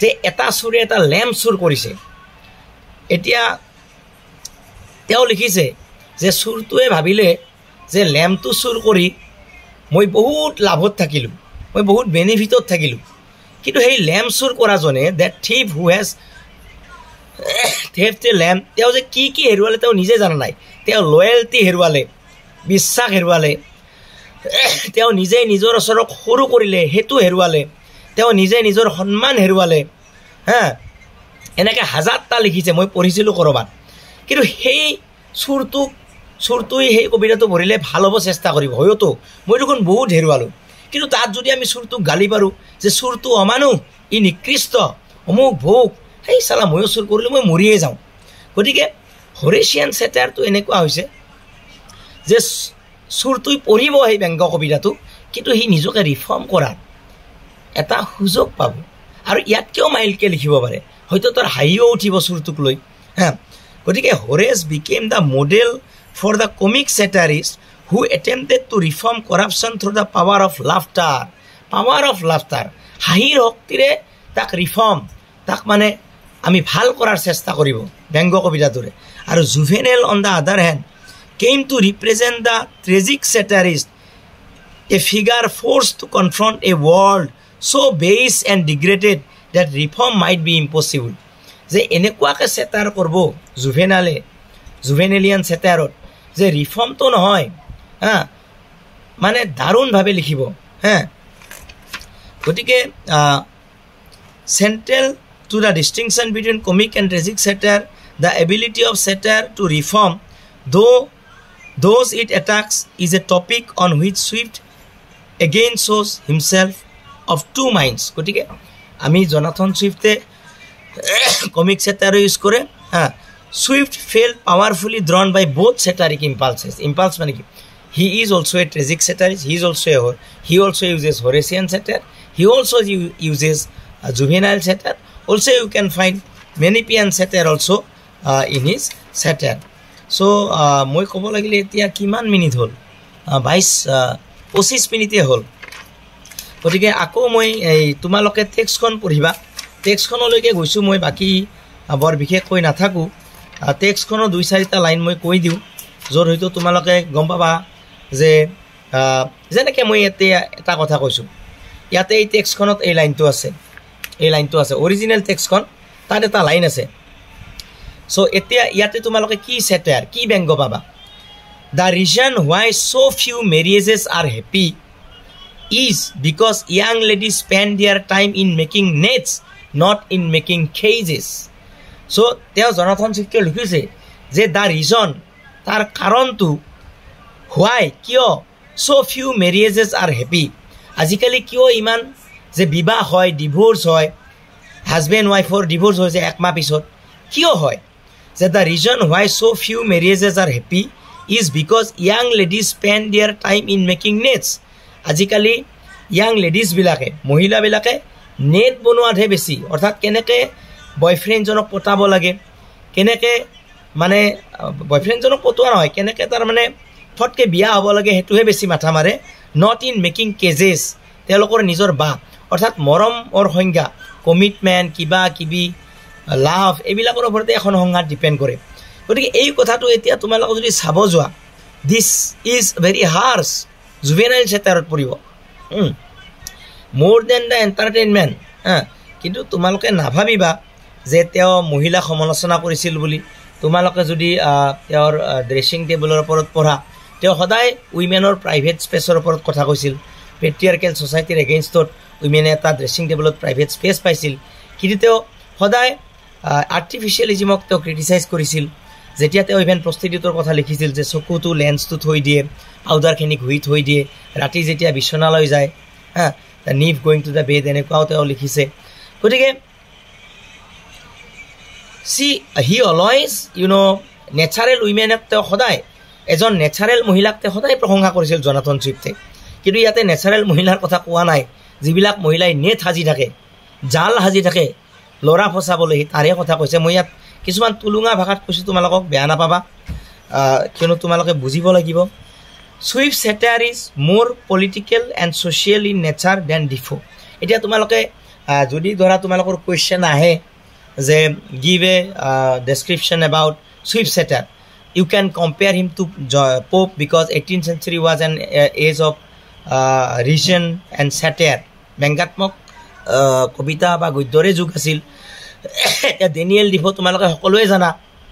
যে এটা চুৰে এটা লেম্প চুৰ কৰিছে এতিয়া তেওঁ লিখিছে যে চুৰটোৱে ভাবিলে যে লেম্পটো চুৰ কৰি মই বহুত লাভত থাকিলোঁ মই বহুত বেনিফিটত থাকিলোঁ কিন্তু সেই লেম্প চুৰ কৰাজনে that thief who has theft a lamp তেওঁ যে কি হেৰুৱালে তেওঁ নিজে জানা নাই তেওঁ লয়েলটি হেৰুৱালে বিশ্বাস হেৰুৱালে তেওঁ নিজে নিজৰ ওচৰক সৰু কৰিলে সেইটো হেৰুৱালে তেওঁ নিজে নিজৰ সন্মান হেৰুৱালে এনেকৈ হাজাৰটা লিখিছে মই পঢ়িছিলোঁ ক'ৰবাত কিন্তু সেই চুৰটোই সেই কবিতাটো পঢ়িলে ভাল হ'ব চেষ্টা কৰিব হয়তো মই দেখোন বহুত হেৰুৱালোঁ কিন্তু তাত যদি আমি চুৰটোক গালি পাৰোঁ যে চুৰটো অমানুহ ই নিকৃষ্ট অমুক ভোগ সেই চালা ময়ো চুৰ কৰিলোঁ মই মৰিয়ে যাওঁ গতিকে হৰেচিয়ান সেটায়াৰটো এনেকুৱা হৈছে যে চুৰটোই পঢ়িব সেই ব্যংগ কবিতাটো কিন্তু সি নিজকে ৰিফৰ্ম কৰাৰ এটা সুযোগ পাব আৰু ইয়াতকৈও মাইলকৈ লিখিব পাৰে হয়তো তাৰ হাঁহিও উঠিব চুৰটোক লৈ গতিকে Horace became the model for the comic satirist who attempted to reform corruption through the power of laughter হাঁহিৰ শক্তিৰে তাক ৰিফৰ্ম তাক মানে আমি ভাল কৰাৰ চেষ্টা কৰিব ব্যংগ কবিতাটোৰে আৰু Juvenal on the other hand came to represent the tragic satirist a figure forced to confront a world so base and degraded that reform might be impossible যে এনেকুৱাকৈ সেটায়াৰ কৰিব জুভেনেলিয়ান সেটায়াৰত যে ৰিফৰ্মটো নহয় মানে দাৰুণভাৱে লিখিব গতিকে central to the distinction between comic and tragic satire the ability of satire to reform those it attacks is a topic on which Swift again shows himself of two minds গতিকে আমি জনাথন সুইফটে কমিক সেটাৰ ইউজ কৰে হা Swift felt powerfully drawn by both satiric impulses. Impulse মানে কি? He is also a tragic satirist. He also uses Horatian satire. He also uses juvenile satire. Also, you can find Menippean satire also in his satire. So, মই ক'ব লাগিলে এতিয়া কিমান minute হ'ল 25 মিনিটে হ'ল গতিকে আকৌ মই এই তোমালোকে টেক্সটখন পঢ়িবা টেক্সটখনলৈকে গৈছোঁ মই বাকি বৰ বিশেষ কৈ নাথাকোঁ টেক্সটখনৰ 2-4টা লাইন মই কৈ দিওঁ য'ত হয়তো তোমালোকে গম পাবা যে যেনেকৈ মই এটা কথা কৈছোঁ ইয়াতে এই টেক্সটখনত এই লাইনটো আছে অৰিজিনেল টেক্সটখন তাত এটা লাইন আছে চ' এতিয়া ইয়াতে তোমালোকে কি চেটাৰ কি ব্যংগ পাবা The reason why so few marriages are happy is because young ladies spend their time in making nets, not in making cages. So, তেওঁ জনাথন স্বিফ্টে লিখিছে যে the reason তাৰ কাৰণটো why কিয় so few marriages are happy আজিকালি কিয় ইমান যে বিবাহ হয় ডিভোৰ্স হয় হাজবেণ্ড ওয়াইফৰ ডিভোৰ্স হৈছে একমাহ পিছত কিয় হয় যে the reason why so few marriages are happy is because young ladies spend their time in making nets. আজিকালি young ladies বিলাকে মহিলাবিলাকে নেট বনোৱাতহে বেছি অৰ্থাৎ কেনেকৈ বয়ফ্ৰেণ্ডজনক পতাব লাগে কেনেকৈ মানে বয়ফ্ৰেণ্ডজনক পতোৱা নহয় কেনেকৈ তাৰ মানে ফটকে বিয়া হ'ব লাগে সেইটোহে বেছি মাথা মাৰে নট ইন মেকিং কেজেছ তেওঁলোকৰ নিজৰ বা অৰ্থাৎ মৰমৰ সংজ্ঞা কমিটমেণ্ট কিবা কিবি লাভ এইবিলাকৰ ওপৰতে এখন সংঘাত ডিপেণ্ড কৰে গতিকে এই কথাটো এতিয়া তোমালোকে যদি চাব যোৱা this is very harsh juvenile চেটাৰত পৰিব মোৰ দেন দ্য এণ্টাৰটেইনমেণ্ট কিন্তু তোমালোকে নাভাবিবা যে তেওঁ মহিলা সমালোচনা কৰিছিল বুলি তোমালোকে যদি তেওঁৰ ড্ৰেছিং টেবুলৰ ওপৰত পঢ়া তেওঁ সদায় উইমেনৰ প্ৰাইভেট স্পেচৰ ওপৰত কথা কৈছিল পেট্ৰিয়াৰ্কেল ছ'চাইটিৰ এগেইনষ্টত উইমেনে এটা ড্ৰেছিং টেবুলত প্ৰাইভেট স্পেচ পাইছিল কিন্তু তেওঁ সদায় আৰ্টিফিচিয়েলিজিমক তেওঁ ক্ৰিটিচাইজ কৰিছিল যেতিয়া তেওঁ ইভেন প্ৰস্টিটিউটৰ কথা লিখিছিল যে চকুটো লেন্সটো থৈ দিয়ে আউদাৰখিনি ঘূৰি থৈ দিয়ে ৰাতি যেতিয়া বিচনালৈ যায় দ্য নিভ গোয়িং টু দ্য বেড এনেকুৱাও তেওঁ লিখিছে গতিকে হি অলৱেজ নেচাৰেল উইমেনক তেওঁ সদায় এজন নেচাৰেল মহিলাক তেওঁ সদায় প্ৰশংসা কৰিছিল জনাথন স্বিফ্টে কিন্তু ইয়াতে নেচাৰেল মহিলাৰ কথা কোৱা নাই যিবিলাক মহিলাই নেট সাজি থাকে জাল সাজি থাকে ল'ৰা ফচাবলৈ তাৰে কথা কৈছে মই ইয়াত কিছুমান তুলুঙা ভাষাত কৈছোঁ তোমালোকক বেয়া নাপাবা কিয়নো তোমালোকে বুজিব লাগিব Swift satire is more political and social in nature than Defoe. এতিয়া তোমালোকে যদি ধৰা তোমালোকৰ কুৱেশ্যন আহে যে give a description about Swift satire you can compare him to Pope because 18th century was an age of reason and satire ব্যংগাত্মক কবিতা বা গদ্যৰে যুগ আছিল ডেনিয়েল ডিফো তোমালোকে সকলোৱে জানা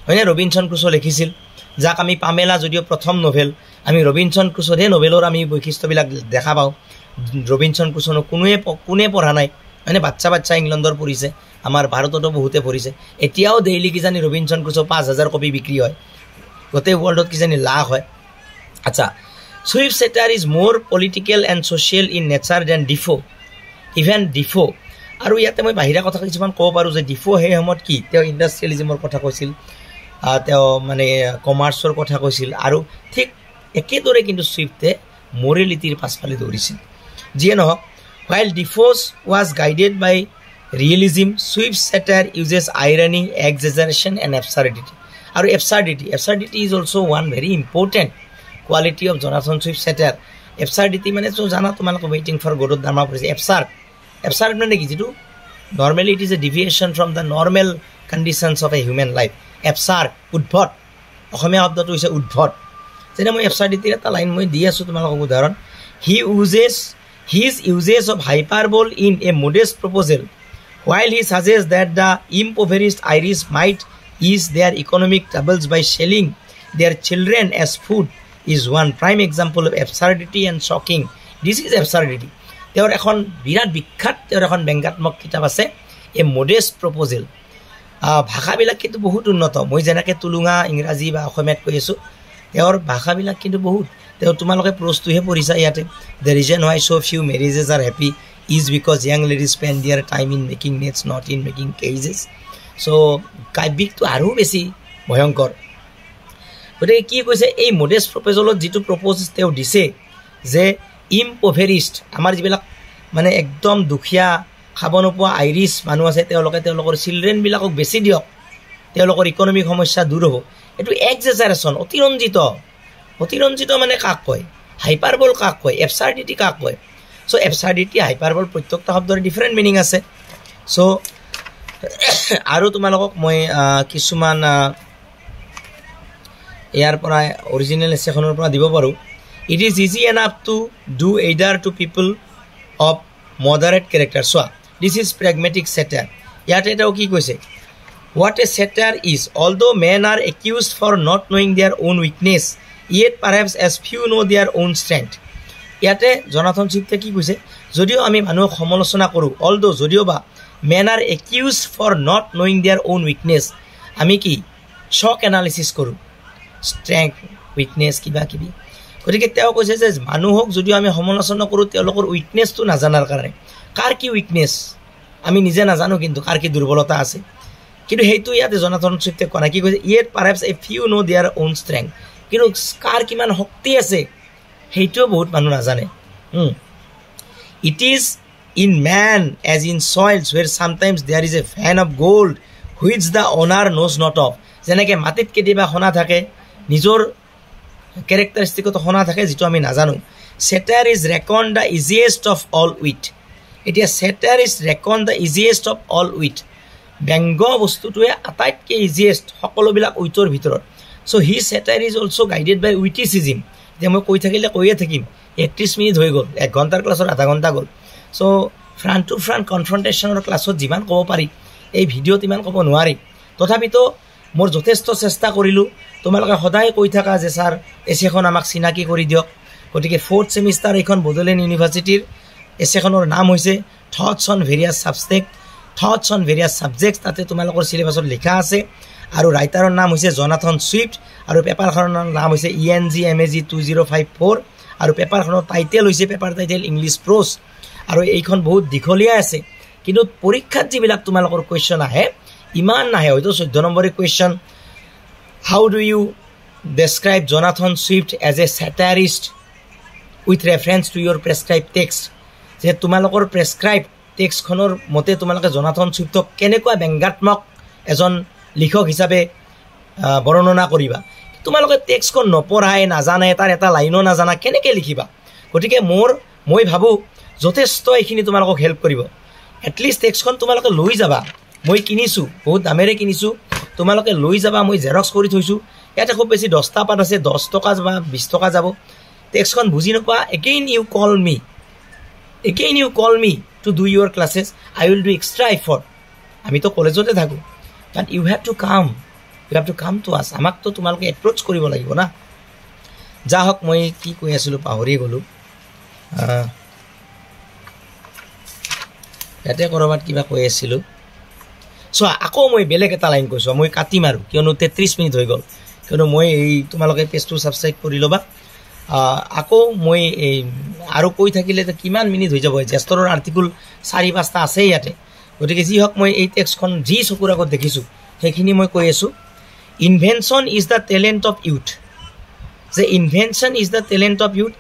হয়নে ৰবিনসন ক্ৰুছো লিখিছিল যাক আমি পামেলা যদিও প্ৰথম নভেল আমি ৰবিনসন ক্ৰুছোৰ নভেলৰ আমি বৈশিষ্ট্যবিলাক দেখা পাওঁ ৰবিনসন ক্ৰুছোনো কোনে পঢ়া নাই মানে বাচ্চা ইংলেণ্ডৰ পঢ়িছে আমাৰ ভাৰততো বহুতে পঢ়িছে এতিয়াও ডেইলি কিজানি ৰবিনসন ক্ৰুছো 5000 কপি বিক্ৰী হয় গোটেই ৱৰ্ল্ডত কিজানি লাখ হয় আচ্ছা Swift satire is more political and social in nature than Defoe even Defoe আৰু ইয়াতে মই বাহিৰা কথা কিছুমান ক'ব পাৰোঁ যে ডিফো সেই সময়ত কি তেওঁ ইণ্ডাষ্ট্ৰিয়েলিজিমৰ কথা কৈছিল তেওঁ মানে কমাৰ্চৰ কথা কৈছিল আৰু ঠিক একেদৰে কিন্তু ছুইফ্টে মৰেলিটিৰ পাছফালে দৌৰিছিল যিয়ে নহওক while Defoe was guided by realism Swift's satire uses irony exaggeration and absurdity আৰু absurdity is also one very important quality of Jonathan Swift satire absurdity মানে তো জানা তোমালোকে waiting for Godot drama পঢ়িছে absurd মানে কি যেটো normally it is a deviation from the normal conditions of a human life absurd উদ্ভট অসমীয়া শব্দটো হৈছে উদ্ভট যেনে মই absurdityৰ এটা লাইন মই দি আছো তোমালোকক উদাহৰণ his uses of hyperbole in a modest proposal while he suggests that the impoverished Irish might ease their economic troubles by selling their children as food is one prime example of absurdity and shocking this is absurdity তেওঁৰ এখন বিৰাট বিখ্যাত তেওঁৰ এখন ব্যংগাত্মক কিতাপ আছে এ modest proposal ভাষাবিলাক কিন্তু বহুত উন্নত মই যেনেকৈ তুলুঙা ইংৰাজী বা অসমীয়াত কৈ আছোঁ তেওঁৰ ভাষাবিলাক কিন্তু বহুত তেওঁ তোমালোকে প্ৰস্তুহে পঢ়িছা ইয়াতে the reason why so few marriages are happy is because young ladies spend their time in making nets not in making cages so কাব্যিকটো আৰু বেছি ভয়ংকৰ গতিকে কি কৈছে এই মডেষ্ট প্ৰপ'জলত যিটো প্ৰপ'জ তেওঁ দিছে যে ইম্প'ভেৰিষ্ট আমাৰ যিবিলাক মানে একদম দুখীয়া খাব নোপোৱা আইৰিছ মানুহ আছে তেওঁলোকৰ চিলড্ৰেনবিলাকক বেছি দিয়ক তেওঁলোকৰ ইকনমিক সমস্যা দূৰ হ'ব এইটো এক্সেজাৰেশ্যন অতিৰঞ্জিত মানে কাক কয় হাইপাৰবল কাক কয় এবছাৰ্ডিটি কাক কয় সো এবছাৰ্ডিটি হাইপাৰবল প্ৰত্যেকটা শব্দৰ ডিফাৰেণ্ট মিনিং আছে সো আৰু তোমালোকক মই কিছুমান ইয়াৰ পৰা অৰিজিনেল এছেখনৰ পৰা দিব পাৰোঁ it is easy enough to do either to people of moderate character চোৱা দিছ ইজ প্ৰেগমেটিক চেটাৰ ইয়াতে এটাও কি কৈছে what a satire is although men are accused for not knowing their own weakness yet perhaps as few know' their own strength ইয়াতে Jonathan স্বিফ্টে কি কৈছে যদিও আমি মানুহক সমালোচনা কৰোঁ অলদো যদিও বা men are accused for not knowing their own weakness আমি কি শ্বক এনালিচিছ কৰোঁ ষ্ট্ৰেংথ উইকনেছ কিবা কিবি গতিকে তেওঁ কৈছে যে মানুহক যদিও আমি সমালোচনা কৰোঁ তেওঁলোকৰ উইকনেছটো নাজানাৰ কাৰণে কাৰ কি উইকনেছ আমি নিজে নাজানো কিন্তু কাৰ কি দুৰ্বলতা আছে কিন্তু সেইটো ইয়াতে জনাথন স্বিফ্টে কোৱা নাই কি কৈছে yet perhaps a few know' their own strength কিন্তু কাৰ কিমান শক্তি আছে সেইটোও বহুত মানুহ নাজানে it is in men as in soils where sometimes there is a vein of gold which the owner knows not of যেনেকৈ মাটিত কেতিয়াবা সোণা থাকে নিজৰ কেৰেক্টাৰিষ্টিকত সোণা থাকে যিটো আমি নাজানো satire is reckoned the easiest of all with এতিয়া satire is reckoned the easiest of all with ব্যংগ বস্তুটোৱে আটাইতকৈ ইজিয়েষ্ট সকলোবিলাক উইথৰ ভিতৰত so' he satire is also' guided by witticism এতিয়া মই কৈ থাকিলে কৈয়ে থাকিম 31 মিনিট হৈ গ'ল 1 ঘণ্টাৰ ক্লাছত আধা ঘণ্টা গ'ল চ' ফ্ৰণ্ট টু ফ্ৰণ্ট কনফ্ৰণ্টেশ্যনৰ ক্লাছত যিমান ক'ব পাৰি এই ভিডিঅ'ত ইমান ক'ব নোৱাৰি তথাপিতো মোৰ যথেষ্ট চেষ্টা কৰিলোঁ তোমালোকে সদায় কৈ থাকা যে ছাৰ এছেখন আমাক চিনাকি কৰি দিয়ক গতিকে 4th ছেমিষ্টাৰ এইখন বড়োলেণ্ড ইউনিভাৰ্চিটিৰ এছেখনৰ নাম হৈছে থটছ অন ভেৰিয়াছ ছাবজেক্টছ তাতে তোমালোকৰ চিলেবাছত লিখা আছে আৰু ৰাইটাৰৰ নাম হৈছে জনাথন ছুইফ্ট আৰু পেপাৰখনৰ নাম হৈছে ENG-MAG 2054 আৰু পেপাৰখনৰ টাইটেল হৈছে পেপাৰ টাইটেল ইংলিছ প্ৰ'জ আৰু এইখন বহুত দীঘলীয়া আছে কিন্তু পৰীক্ষাত যিবিলাক তোমালোকৰ কুৱেশ্যন আহে ইমান নাহে হয়তো 14 নম্বৰী question how do you describe Jonathan Swift as a satirist with reference to your prescribed text যে তোমালোকৰ প্ৰেছক্ৰাইব টেক্সটখনৰ মতে তোমালোকে জনাথন ছুইফ্টক কেনেকুৱা ব্যংগাত্মক এজন লিখক হিচাপে বৰ্ণনা কৰিবা তোমালোকে টেক্সটখন নপঢ়াই নাজানে তাৰ এটা লাইনো নাজানা কেনেকৈ লিখিবা গতিকে মই ভাবোঁ যথেষ্ট এইখিনি তোমালোকক হেল্প কৰিব এটলিষ্ট টেক্সটখন তোমালোকে লৈ যাবা মই কিনিছোঁ বহুত দামেৰে কিনিছোঁ তোমালোকে লৈ যাবা মই জেৰক্স কৰি থৈছোঁ ইয়াতে খুব বেছি 10টা পাত আছে 10 টকা বা 20 টকা যাব টেক্সটখন বুজি নোপোৱা again you call me to do your classes I will do extra effort আমিতো কলেজতে থাকোঁ but you have to come to us আমাকতো তোমালোকে এপ্ৰ'চ কৰিব লাগিব না যা হওক মই কি কৈ আছিলোঁ পাহৰি গ'লোঁ ইয়াতে ক'ৰবাত কিবা কৈ আছিলোঁ চোৱা আকৌ মই বেলেগ এটা লাইন কৈছোঁ মই কাটিম আৰু কিয়নো 33 মিনিট হৈ গ'ল কিয়নো মই এই তোমালোকে পেজটো ছাবস্ক্ৰাইব কৰি ল'বা আকৌ মই এই আৰু কৈ থাকিলে কিমান মিনিট হৈ যাব জেষ্টৰৰ আৰ্টিকুল 4-5টা আছে ইয়াতে গতিকে যি হওক মই এই টেক্সটখন যি চকুৰ আগত দেখিছোঁ সেইখিনি মই কৈ আছোঁ invention is the talent of youth যে invention is the talent of youth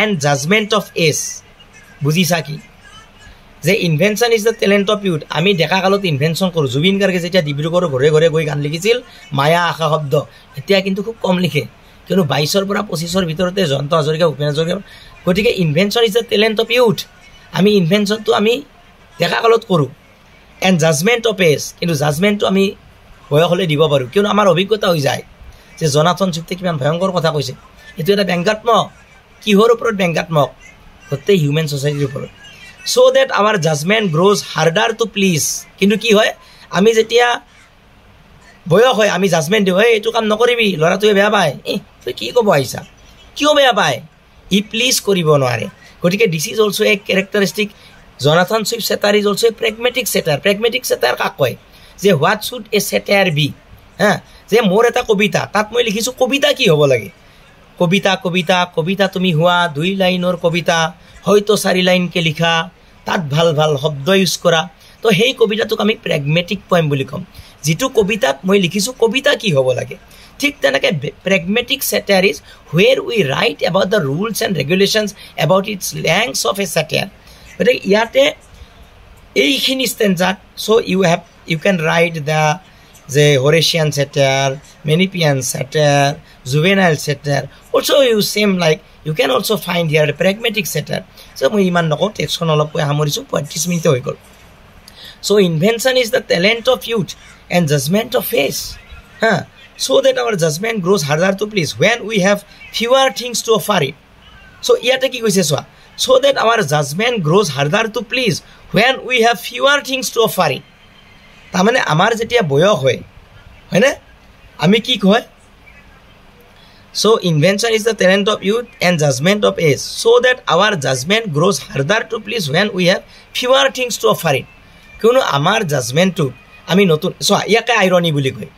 and judgment of age বুজিছা কি যে invention is the talent of youth আমি ডেকা কালত ইনভেনশ্যন কৰোঁ জুবিন গাৰ্গে যেতিয়া ডিব্ৰুগড়ৰ ঘৰে ঘৰে গৈ গান লিখিছিল মায়া আশা শব্দ এতিয়া কিন্তু খুব কম লিখে কিয়নো 22ৰ পৰা 25ৰ ভিতৰতে জয়ন্ত হাজৰিকা ভূপেন হাজৰিকা গতিকে invention is the talent of youth আমি ইনভেনশ্যনটো আমি ডেকা কালত কৰোঁ এণ্ড জাজমেণ্ট অফ এজ কিন্তু জাজমেণ্টটো আমি বয়স হ'লে দিব পাৰোঁ কিয়নো আমাৰ অভিজ্ঞতা হৈ যায় যে জনাথন ছুইফ্টে কিমান ভয়ংকৰ কথা কৈছে এইটো এটা ব্যংগাত্মক কিহৰ ওপৰত ব্যংগাত্মক গোটেই হিউমেন ছ'চাইটিৰ ওপৰত so' that our judgment grows harder to please কিন্তু কি হয় আমি যেতিয়া বয়স হয় আমি জাজমেণ্ট দিওঁ এইটো কাম নকৰিবি ল'ৰাটোৱে বেয়া পায় তই কি ক'ব আহিছা কিয় বেয়া পায় ই প্লিজ কৰিব নোৱাৰে গতিকে this is also' A characteristic Jonathan Swift চেটাৰ is also' A pragmatic চেটাৰ কাক কয় যে হোৱাট শুড এ চেটাৰ বি যে মোৰ এটা কবিতা তাত মই লিখিছোঁ কবিতা কি হ'ব লাগে কবিতা তুমি হোৱা 2 লাইনৰ কবিতা হয়তো 4 লাইনকৈ লিখা তাত ভাল শব্দ ইউজ কৰা তো সেই কবিতাটোক আমি প্ৰেগমেটিক পয়েম বুলি ক'ম যেটো কবিতাত মই লিখিছো কবিতা কি হ'ব লাগে ঠিক তেনেকৈ pragmatic satire is where we write about the rules and regulations about its lengths of a satire but ইয়াতে এইখিনি stanza so you can write the Horatian satire, Menippean satire, juvenile satire. Also, you can also find here pragmatic satire. So, we iman nako text kon olop hamorisu 35 minute hoy gol. So, invention is the talent of youth and judgment of face. So that our judgment grows harder to please when we have fewer things to offer it. So, iyate ki koise soa. So that our judgment grows harder to please when we have fewer things to offer it. তামানে আমাৰ যেতিয়া বয়স হয় হয়নে আমি কি কয় so invention is the talent of youth and judgment of age so that our judgment grows harder to please when we have fewer things to offer it কিয়নো আমাৰ জাজমেন্টটো আমি নতুন সোয়া ইয়াকে আইৰনি বুলি কয়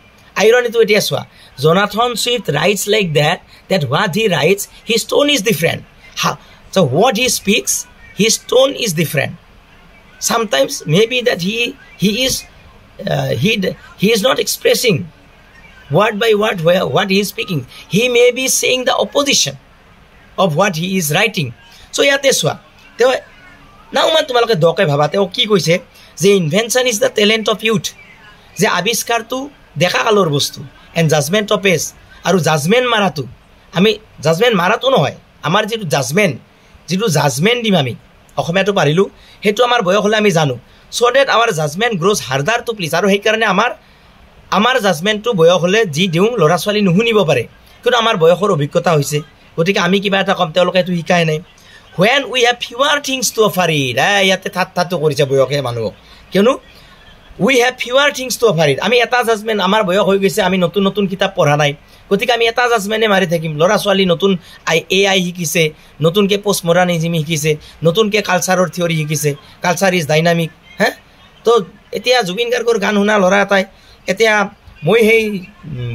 আইৰনিটো এতিয়া সোয়া Jonathan Swift writes like that what he writes his tone is different so what he speaks his tone is different sometimes maybe that he is not expressing word by word what he is speaking. He may be saying the opposition of what he is writing. So yate swa. Now man tumaloke dokai bhabate o ki koise je invention is the talent of youth. Je abiskar tu dekha kalor bostu and judgment of age. Aru judgment maratu. Ami judgment maratu no hoy. Amar jitu judgment dim ami. Okhomia to parilu. Hetu amar boyok hole ami janu. So that our judgment grows harder to please. Aru hei karone আমাৰ জাজমেন্টটো বয়স হলে G দিউ লৰা ছোৱালী নুহুনিব পাৰে কিন্তু আমাৰ বয়সৰ অভিজ্ঞতা হৈছে গতিকে আমি কিবা এটা কম তেওঁলোকে তো শিকাই নাই when we have fewer things to offer it ইয়াতে থাত কৰিছে বয়সে মানুহ কিয়নো we have fewer things to offer it আমি এটা জাজমেন্ট আমাৰ বয়স হৈ গৈছে আমি নতুন নতুন কিতাপ পঢ়া নাই গতিকে আমি এটা জাজমেন্টে মাৰি থাকিম লৰা ছোৱালী নতুন AI শিকিছে নতুনকে পোষ্ট মডাৰ্নিজম শিকিছে নতুনকে কালচাৰৰ থিওৰি শিকিছে কালচাৰ ইজ ডাইনামিক তো এতিয়া জুবিন গাৰ্গৰ গান শুনা লৰা এটাই এতিয়া মই হেই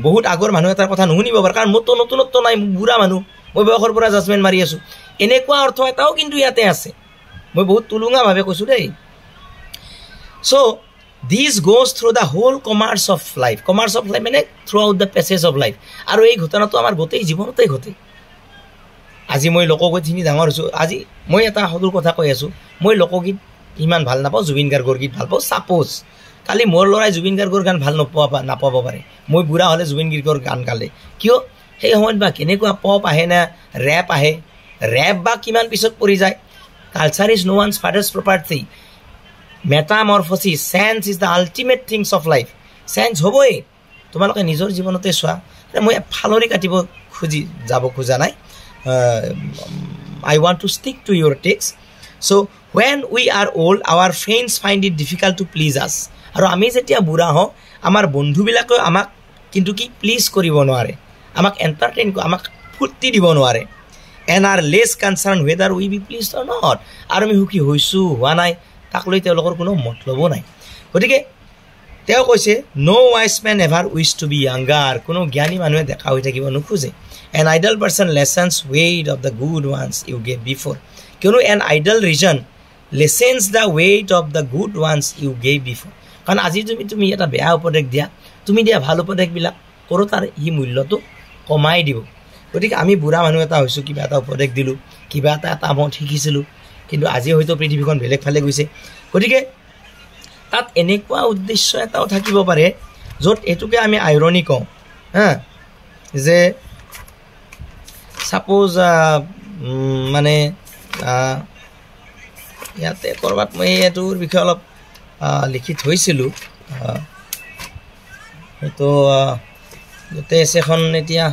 বহুত আগৰ মানুহ এটাৰ কথা নুশুনিব পাৰ কাৰণ মতো নতুনত্ব নাই বুঢ়া মানুহ মই বয়সৰ পৰা জাজমেন্ট মাৰি আছো এনেকুৱা অৰ্থ এটাও কিন্তু ইয়াতে আছে মই বহুত তুলুঙা ভাবে কৈছো দেই so this goes through the whole commerce of life মানে throughout the passage of life আৰু এই ঘটনাটো আমাৰ গোটেই জীৱনতেই ঘটে আজি মই লোকগীত চিনি ডাঙৰ হৈছো আজি মই এটা সদুৰ কথা কৈ আছো মই লোকগীত ইমান ভাল নাপাওঁ জুবিন গাৰ্গৰ গীত ভাল পাওঁ সাপোজ কালি মোৰ লৰাই জুবিন গাৰ্গৰ গান ভাল নাপাব পাৰে মই বুঢ়া হলে জুবিন গাৰ্গৰ গান গালে কিয় সেই সময়ত বা কেনেকুৱা পপ আহে না ৰেপ আহে ৰেপ বা কিমান পিছত পৰি যায় culture is no one's father's property metamorphosis sense is the ultimate things of life sense হ'বই তোমালোকে নিজৰ জীৱনতে চোৱা মই ফালৰি কাটিব যাব খোজা নাই I want to stick to your text so when we are old our friends find it difficult to please us আৰু আমি যেতিয়া বুঢ়া হওঁ আমাৰ বন্ধুবিলাকে আমাক কিন্তু কি প্লিজ কৰিব নোৱাৰে আমাক এন্টাৰটেইন আমাক ফুৰ্তি দিব নোৱাৰে and are less concerned whether we be pleased or not আৰু আমি সুখী হৈছো হোৱা নাই তাক লৈ তেওঁলোকৰ কোনো মতলব নাই গতিকে তেওঁ কৈছে no wise man ever wish to be younger কোনো জ্ঞানী মানুহে দেখা হৈ থাকিব নোখোজে an idle person lessens weight of the good ones you gave before কিয়নো an idle reason lessens the weight of the good ones you gave before কাৰণ আজি তুমি এটা বেয়া উপদেশ দিয়া তুমি দিয়া ভাল উপদেশবিলাক কৰো তাৰ ই মূল্যটো কমাই দিব গতিকে আমি বুঢ়া মানুহ এটা হৈছো কিবা এটা উপদেশ দিলো কিবা এটা মত শিকিছিলো কিন্তু আজি হয়তো পৃথিৱীখন বেলেগ ফালে গৈছে গতিকে তাত এনেকুৱা উদ্দেশ্য এটাও থাকিব পাৰে য'ত এটুকে আমি আইৰনি কওঁ যে সাপোজ মানে ইয়াতে কৰবাত মই এটোৰ বিষয়ে অলপ লিখি থৈছিলো তো গোটেই এছেখন এতিয়া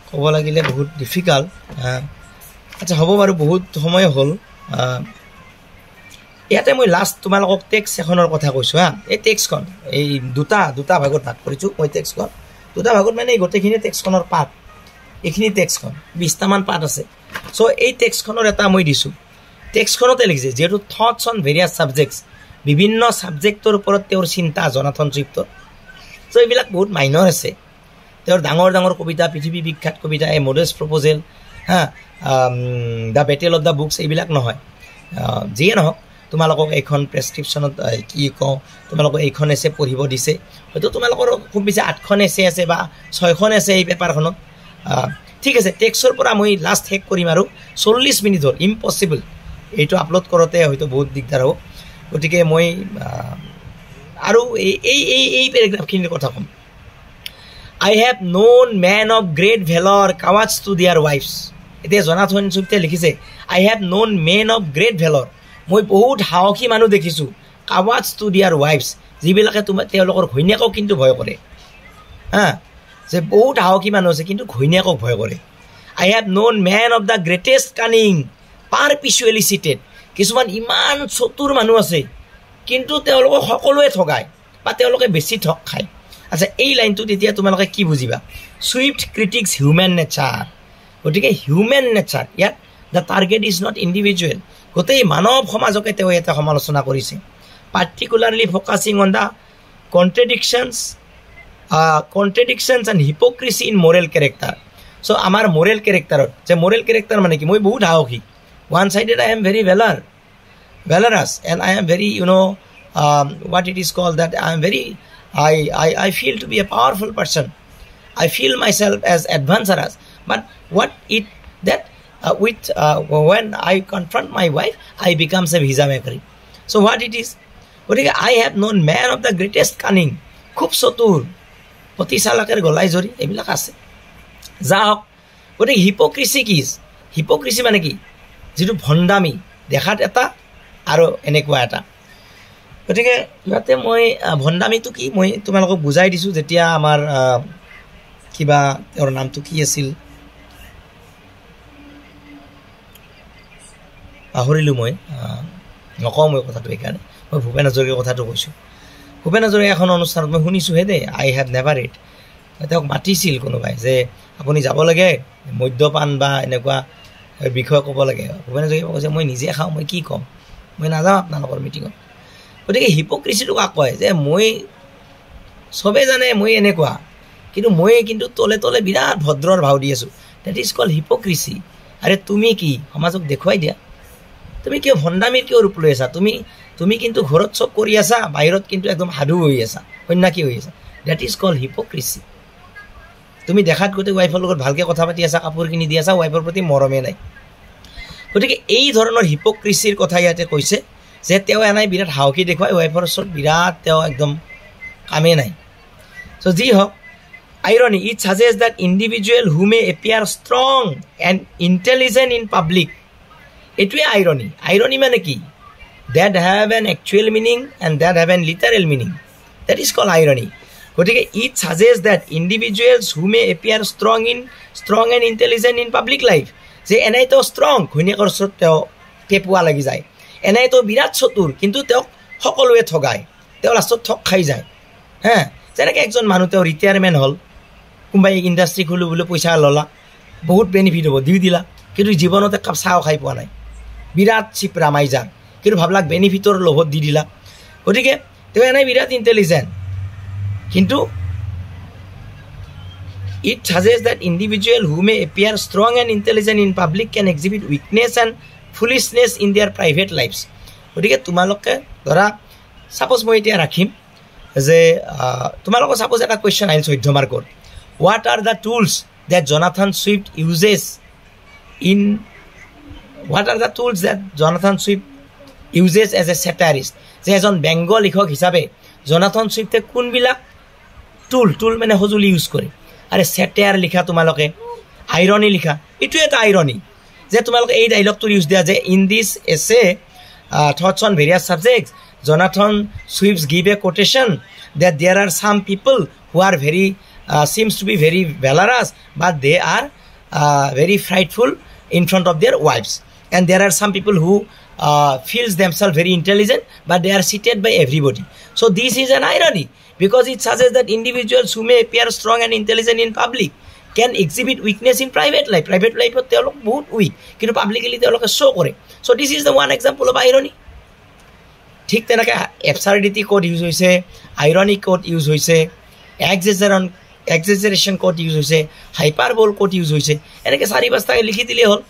ক'ব লাগিলে বহুত ডিফিকাল্ট আচ্ছা হ'ব বাৰু বহুত সময় হ'ল ইয়াতে মই লাষ্ট তোমালোকক টেক্সট এখনৰ কথা কৈছো এই টেক্সটখন এই দুটা ভাগত ভাগ কৰিছো মই টেক্সটখন দুটা ভাগত মানে গোটেইখিনি টেক্সটখনৰ পাঠ এইখিনি টেক্সটখন 20টা মান পাঠ আছে সো এই টেক্সটখনৰ এটা মই দিছো টেক্সটখনতে লিখিছে যেটো থটস অন ভেৰিয়াছ সাবজেক্টস বিভিন্ন সাবজেক্টৰ ওপৰত তেওঁৰ চিন্তা জনাথন সুইফ্টৰ সো এইবিলাক বহুত মাইনৰ আছে তেওঁৰ ডাঙৰ ডাঙৰ কবিতা পৃথিৱী বিখ্যাত কবিতা a modest proposal the battle of the books এইবিলাক নহয় যিয়ে নহওক তোমালোকক এইখন প্ৰেছক্ৰিপশ্যনত কি কওঁ তোমালোকক এইখন এছে পঢ়িব দিছে হয়তো তোমালোকৰ খুব বেছি 8খন এছে আছে বা 6খন এছে এই পেপাৰখনত ঠিক আছে টেক্সৰ পৰা মই লাষ্ট শেষ কৰিম আৰু 40 মিনিট হ'ল ইম্পচিবল এইটো আপলোড কৰোঁতে হয়তো বহুত দিগদাৰ হ'ব গতিকে মই আৰু এই পেৰেগ্ৰাফখিনিৰ কথা ক'ম I have known men of great valor cowards to their wives এতিয়া জনাথন চুইফটে লিখিছে I have known men of great valor মই বহুত সাহসী মানুহ দেখিছোঁ cowards to their wives যিবিলাকে তেওঁলোকৰ ঘৈণীয়েকক কিন্তু ভয় কৰে যে বহুত সাহসী মানুহ আছে কিন্তু ঘৈণীয়েকক ভয় কৰে I have known men of the greatest cunning perpetually seated কিছুমান ইমান চতুৰ মানুহ আছে কিন্তু তেওঁলোকক সকলোৱে ঠগায় বা তেওঁলোকে বেছি ঠগ খায় আচ্ছা এই লাইনটোত এতিয়া তোমালোকে কি বুজিবা সুইফট ক্ৰিটিক্স হিউমেন নেচাৰ গতিকে হিউমেন নেচাৰ ইয়াত the target is not individual গোটেই মানৱ সমাজকে তেওঁ এটা সমালোচনা কৰিছে particularly focusing on the contradictions and hypocrisy in moral character so' আমাৰ মৰেল কেৰেক্টাৰত যে মৰেল কেৰেক্টাৰ মানে কি মই বহুত সাহসী one sided I am very valorous and I am very what it is called that I am very I feel to be a powerful person I feel myself as adventurous but what it that when I confront my wife I becomes a visa maker so what it is I have known man of the greatest cunning খুব চতুৰ অতি চালাকেৰ গলাই জৰি এইবিলাক আছে যা হওক গতিকে হিপক্ৰিচি কি হিপক্ৰিচি মানে কি যিটো ভণ্ডামি দেখাত এটা আৰু এনেকুৱা এটা গতিকে ইয়াতে মই ভণ্ডামিটো কি মই তোমালোকক বুজাই দিছোঁ যেতিয়া আমাৰ কিবা তেওঁৰ নামটো কি আছিল পাহৰিলোঁ মই নকওঁ মই কথাটো সেইকাৰণে মই ভূপেন হাজৰিকাৰ কথাটো কৈছোঁ ভূপেন হাজৰিকাৰ এখন অনুষ্ঠানত মই শুনিছোঁহে দেই আই হেভ নেভাৰ ইট তেওঁক মাতিছিল কোনোবাই যে আপুনি যাব লাগে মদ্যপান বা এনেকুৱা বিষয়ে ক'ব লাগে ভূপেন হাজৰিকাই কৈছে মই নিজে খাওঁ মই কি ক'ম মই নাযাওঁ আপোনালোকৰ মিটিঙত গতিকে হিপক্ৰিচিটো কাক কয় যে মই চবেই জানে মই এনেকুৱা কিন্তু মই কিন্তু তলে তলে বিৰাট ভদ্ৰৰ ভাও দি আছোঁ ডেট ইজ কল হিপক্ৰিচি আৰে তুমি কি সমাজক দেখুৱাই দিয়া তুমি কিয় ভণ্ডামিৰ কিয় ৰূপ লৈ আছা তুমি কিন্তু ঘৰত চব কৰি আছা বাহিৰত কিন্তু একদম সাধু হৈ আছা সন্যাসী হৈ আছা ডেট ইজ কল হিপক্ৰিচি তুমি দেখাত গোটেই ৱাইফৰ লগত ভালকৈ কথা পাতি আছা কাপোৰ কিনি দি আছা ৱাইফৰ প্ৰতি মৰমে নাই গতিকে এই ধৰণৰ হিপক্ৰিচিৰ কথা ইয়াতে কৈছে যে তেওঁ এনাই বিৰাট সাহসী দেখুৱাই ৱাইফৰ ওচৰত বিৰাট তেওঁ একদম কামেই নাই চ' যি হওক irony it suggest that individual who may appear strong and intelligent in public এইটোৱে আইৰনি মানে কি that have an actual meaning and that have an literal meaning that is call irony গতিকে it suggest that individuals who may appear strong and intelligent in public life যে এনেইতো strong ঘৈণীয়েকৰ ওচৰত তেওঁ টেপুৱা লাগি যায় এনেইতো বিৰাট চতুৰ কিন্তু তেওঁক সকলোৱে ঠগায় তেওঁ লাষ্টত ঠগ খাই যায় যেনেকৈ একজন মানুহ তেওঁ ৰিটায়াৰমেণ্ট হ'ল কোনোবাই ইণ্ডাষ্ট্ৰি খোলোঁ বুলি পইচা ল'লা বহুত বেনিফিট হ'ব দি দিলা কিন্তু জীৱনত একাপ চাহ খাই পোৱা নাই বিৰাট চিপৰা মাইজাৰ কিন্তু ভাবলাক বেনিফিটৰ লোভত দি দিলা গতিকে তেওঁ এনেই বিৰাট ইণ্টেলিজেণ্ট কিন্তু it suggests that individual who may appear strong and intelligent in public can exhibit weakness and foolishness in their private lives গতিকে তোমালোকে ধৰা সাপোজ মই এতিয়া ৰাখিম যে তোমালোকৰ সাপোজ এটা কুৱেশ্যন আহিল 14 মাৰ্কৰ what are the tools that Jonathan Swift uses as a satirist যে এজন ব্যংগ লিখক হিচাপে জনাথন সুইফটে কোনবিলাক টুল মানে সঁজুলি ইউজ কৰে আৰে সেটায়াৰ লিখা তোমালোকে আইৰনি লিখা এইটো এটা আইৰনি যে তোমালোকে এই ডাইলগটো ইউজ দিয়া যে in this essay thoughts on various subjects Jonathan Swift's give a quotation that there are some people who are very seems to be very valorous but they are very frightful in front of their wives and there are some people who feels themselves very intelligent but they are seated by everybody so this is an irony because it suggests that individuals who may appear strong and intelligent in public can exhibit weakness in private life they are বহুত weak কিন্তু publicly they are show কৰে so this is the one example of irony ঠিক তেনেকৈ absurdity code use হৈছে irony code use হৈছে exaggeration code use হৈছে hyperbole code use হৈছে এনেকৈ 4-5টা লিখি দিলে হ'ল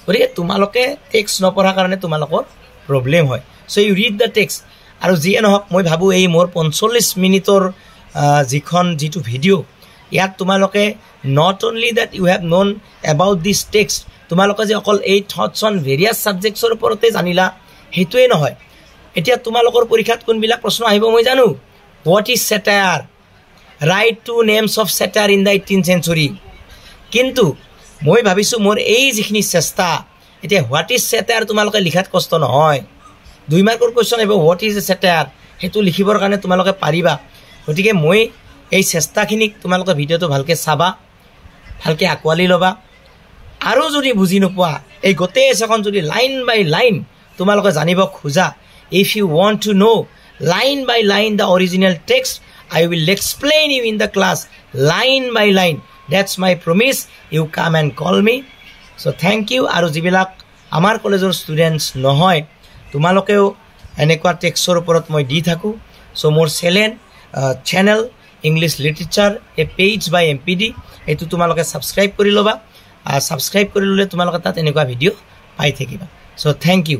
গতিকে তোমালোকে টেক্সট নপঢ়াৰ কাৰণে তোমালোকৰ প্ৰব্লেম হয় চ' ইউ ৰিড দ্য টেক্সট আৰু যিয়ে নহওক মই ভাবোঁ এই মোৰ 45 মিনিটৰ যিটো ভিডিঅ' ইয়াত তোমালোকে not only that you have known about this text তোমালোকে যে অকল এই থটছ অন ভেৰিয়াছ ছাবজেক্টছৰ ওপৰতে জানিলা সেইটোৱে নহয় এতিয়া তোমালোকৰ পৰীক্ষাত কোনবিলাক প্ৰশ্ন আহিব মই জানো what is satire right to names of satire in the 18th century কিন্তু মই ভাবিছোঁ মোৰ এই যিখিনি চেষ্টা এতিয়া হোৱাট ইজ চেটায়াৰ তোমালোকে লিখাত কষ্ট নহয় 2 মাৰ্কৰ কুৱেশ্যন আহিব হোৱাট ইজ এ চেটায়াৰ সেইটো লিখিবৰ কাৰণে তোমালোকে পাৰিবা গতিকে মই এই চেষ্টাখিনিক তোমালোকে ভিডিঅ'টো ভালকৈ চাবা ভালকৈ আঁকোৱালি ল'বা আৰু যদি বুজি নোপোৱা এই গোটেই এছখন যদি লাইন বাই লাইন তোমালোকে জানিব খোজা if you want to know' line by line the original text I will explain you in the class line by line. That's my promise. You come and call me. So thank you. আৰু যিবিলাক আমাৰ কলেজৰ students নহয় তোমালোকেও এনেকুৱা টেক্সটৰ ওপৰত মই দি থাকোঁ চ' মোৰ channel English literature a page by MPD এইটো তোমালোকে ছাবস্ক্ৰাইব কৰি ল'বা ছাবস্ক্ৰাইব কৰি ল'লে তোমালোকে তাত এনেকুৱা ভিডিঅ' পাই থাকিবা চ' থেংক ইউ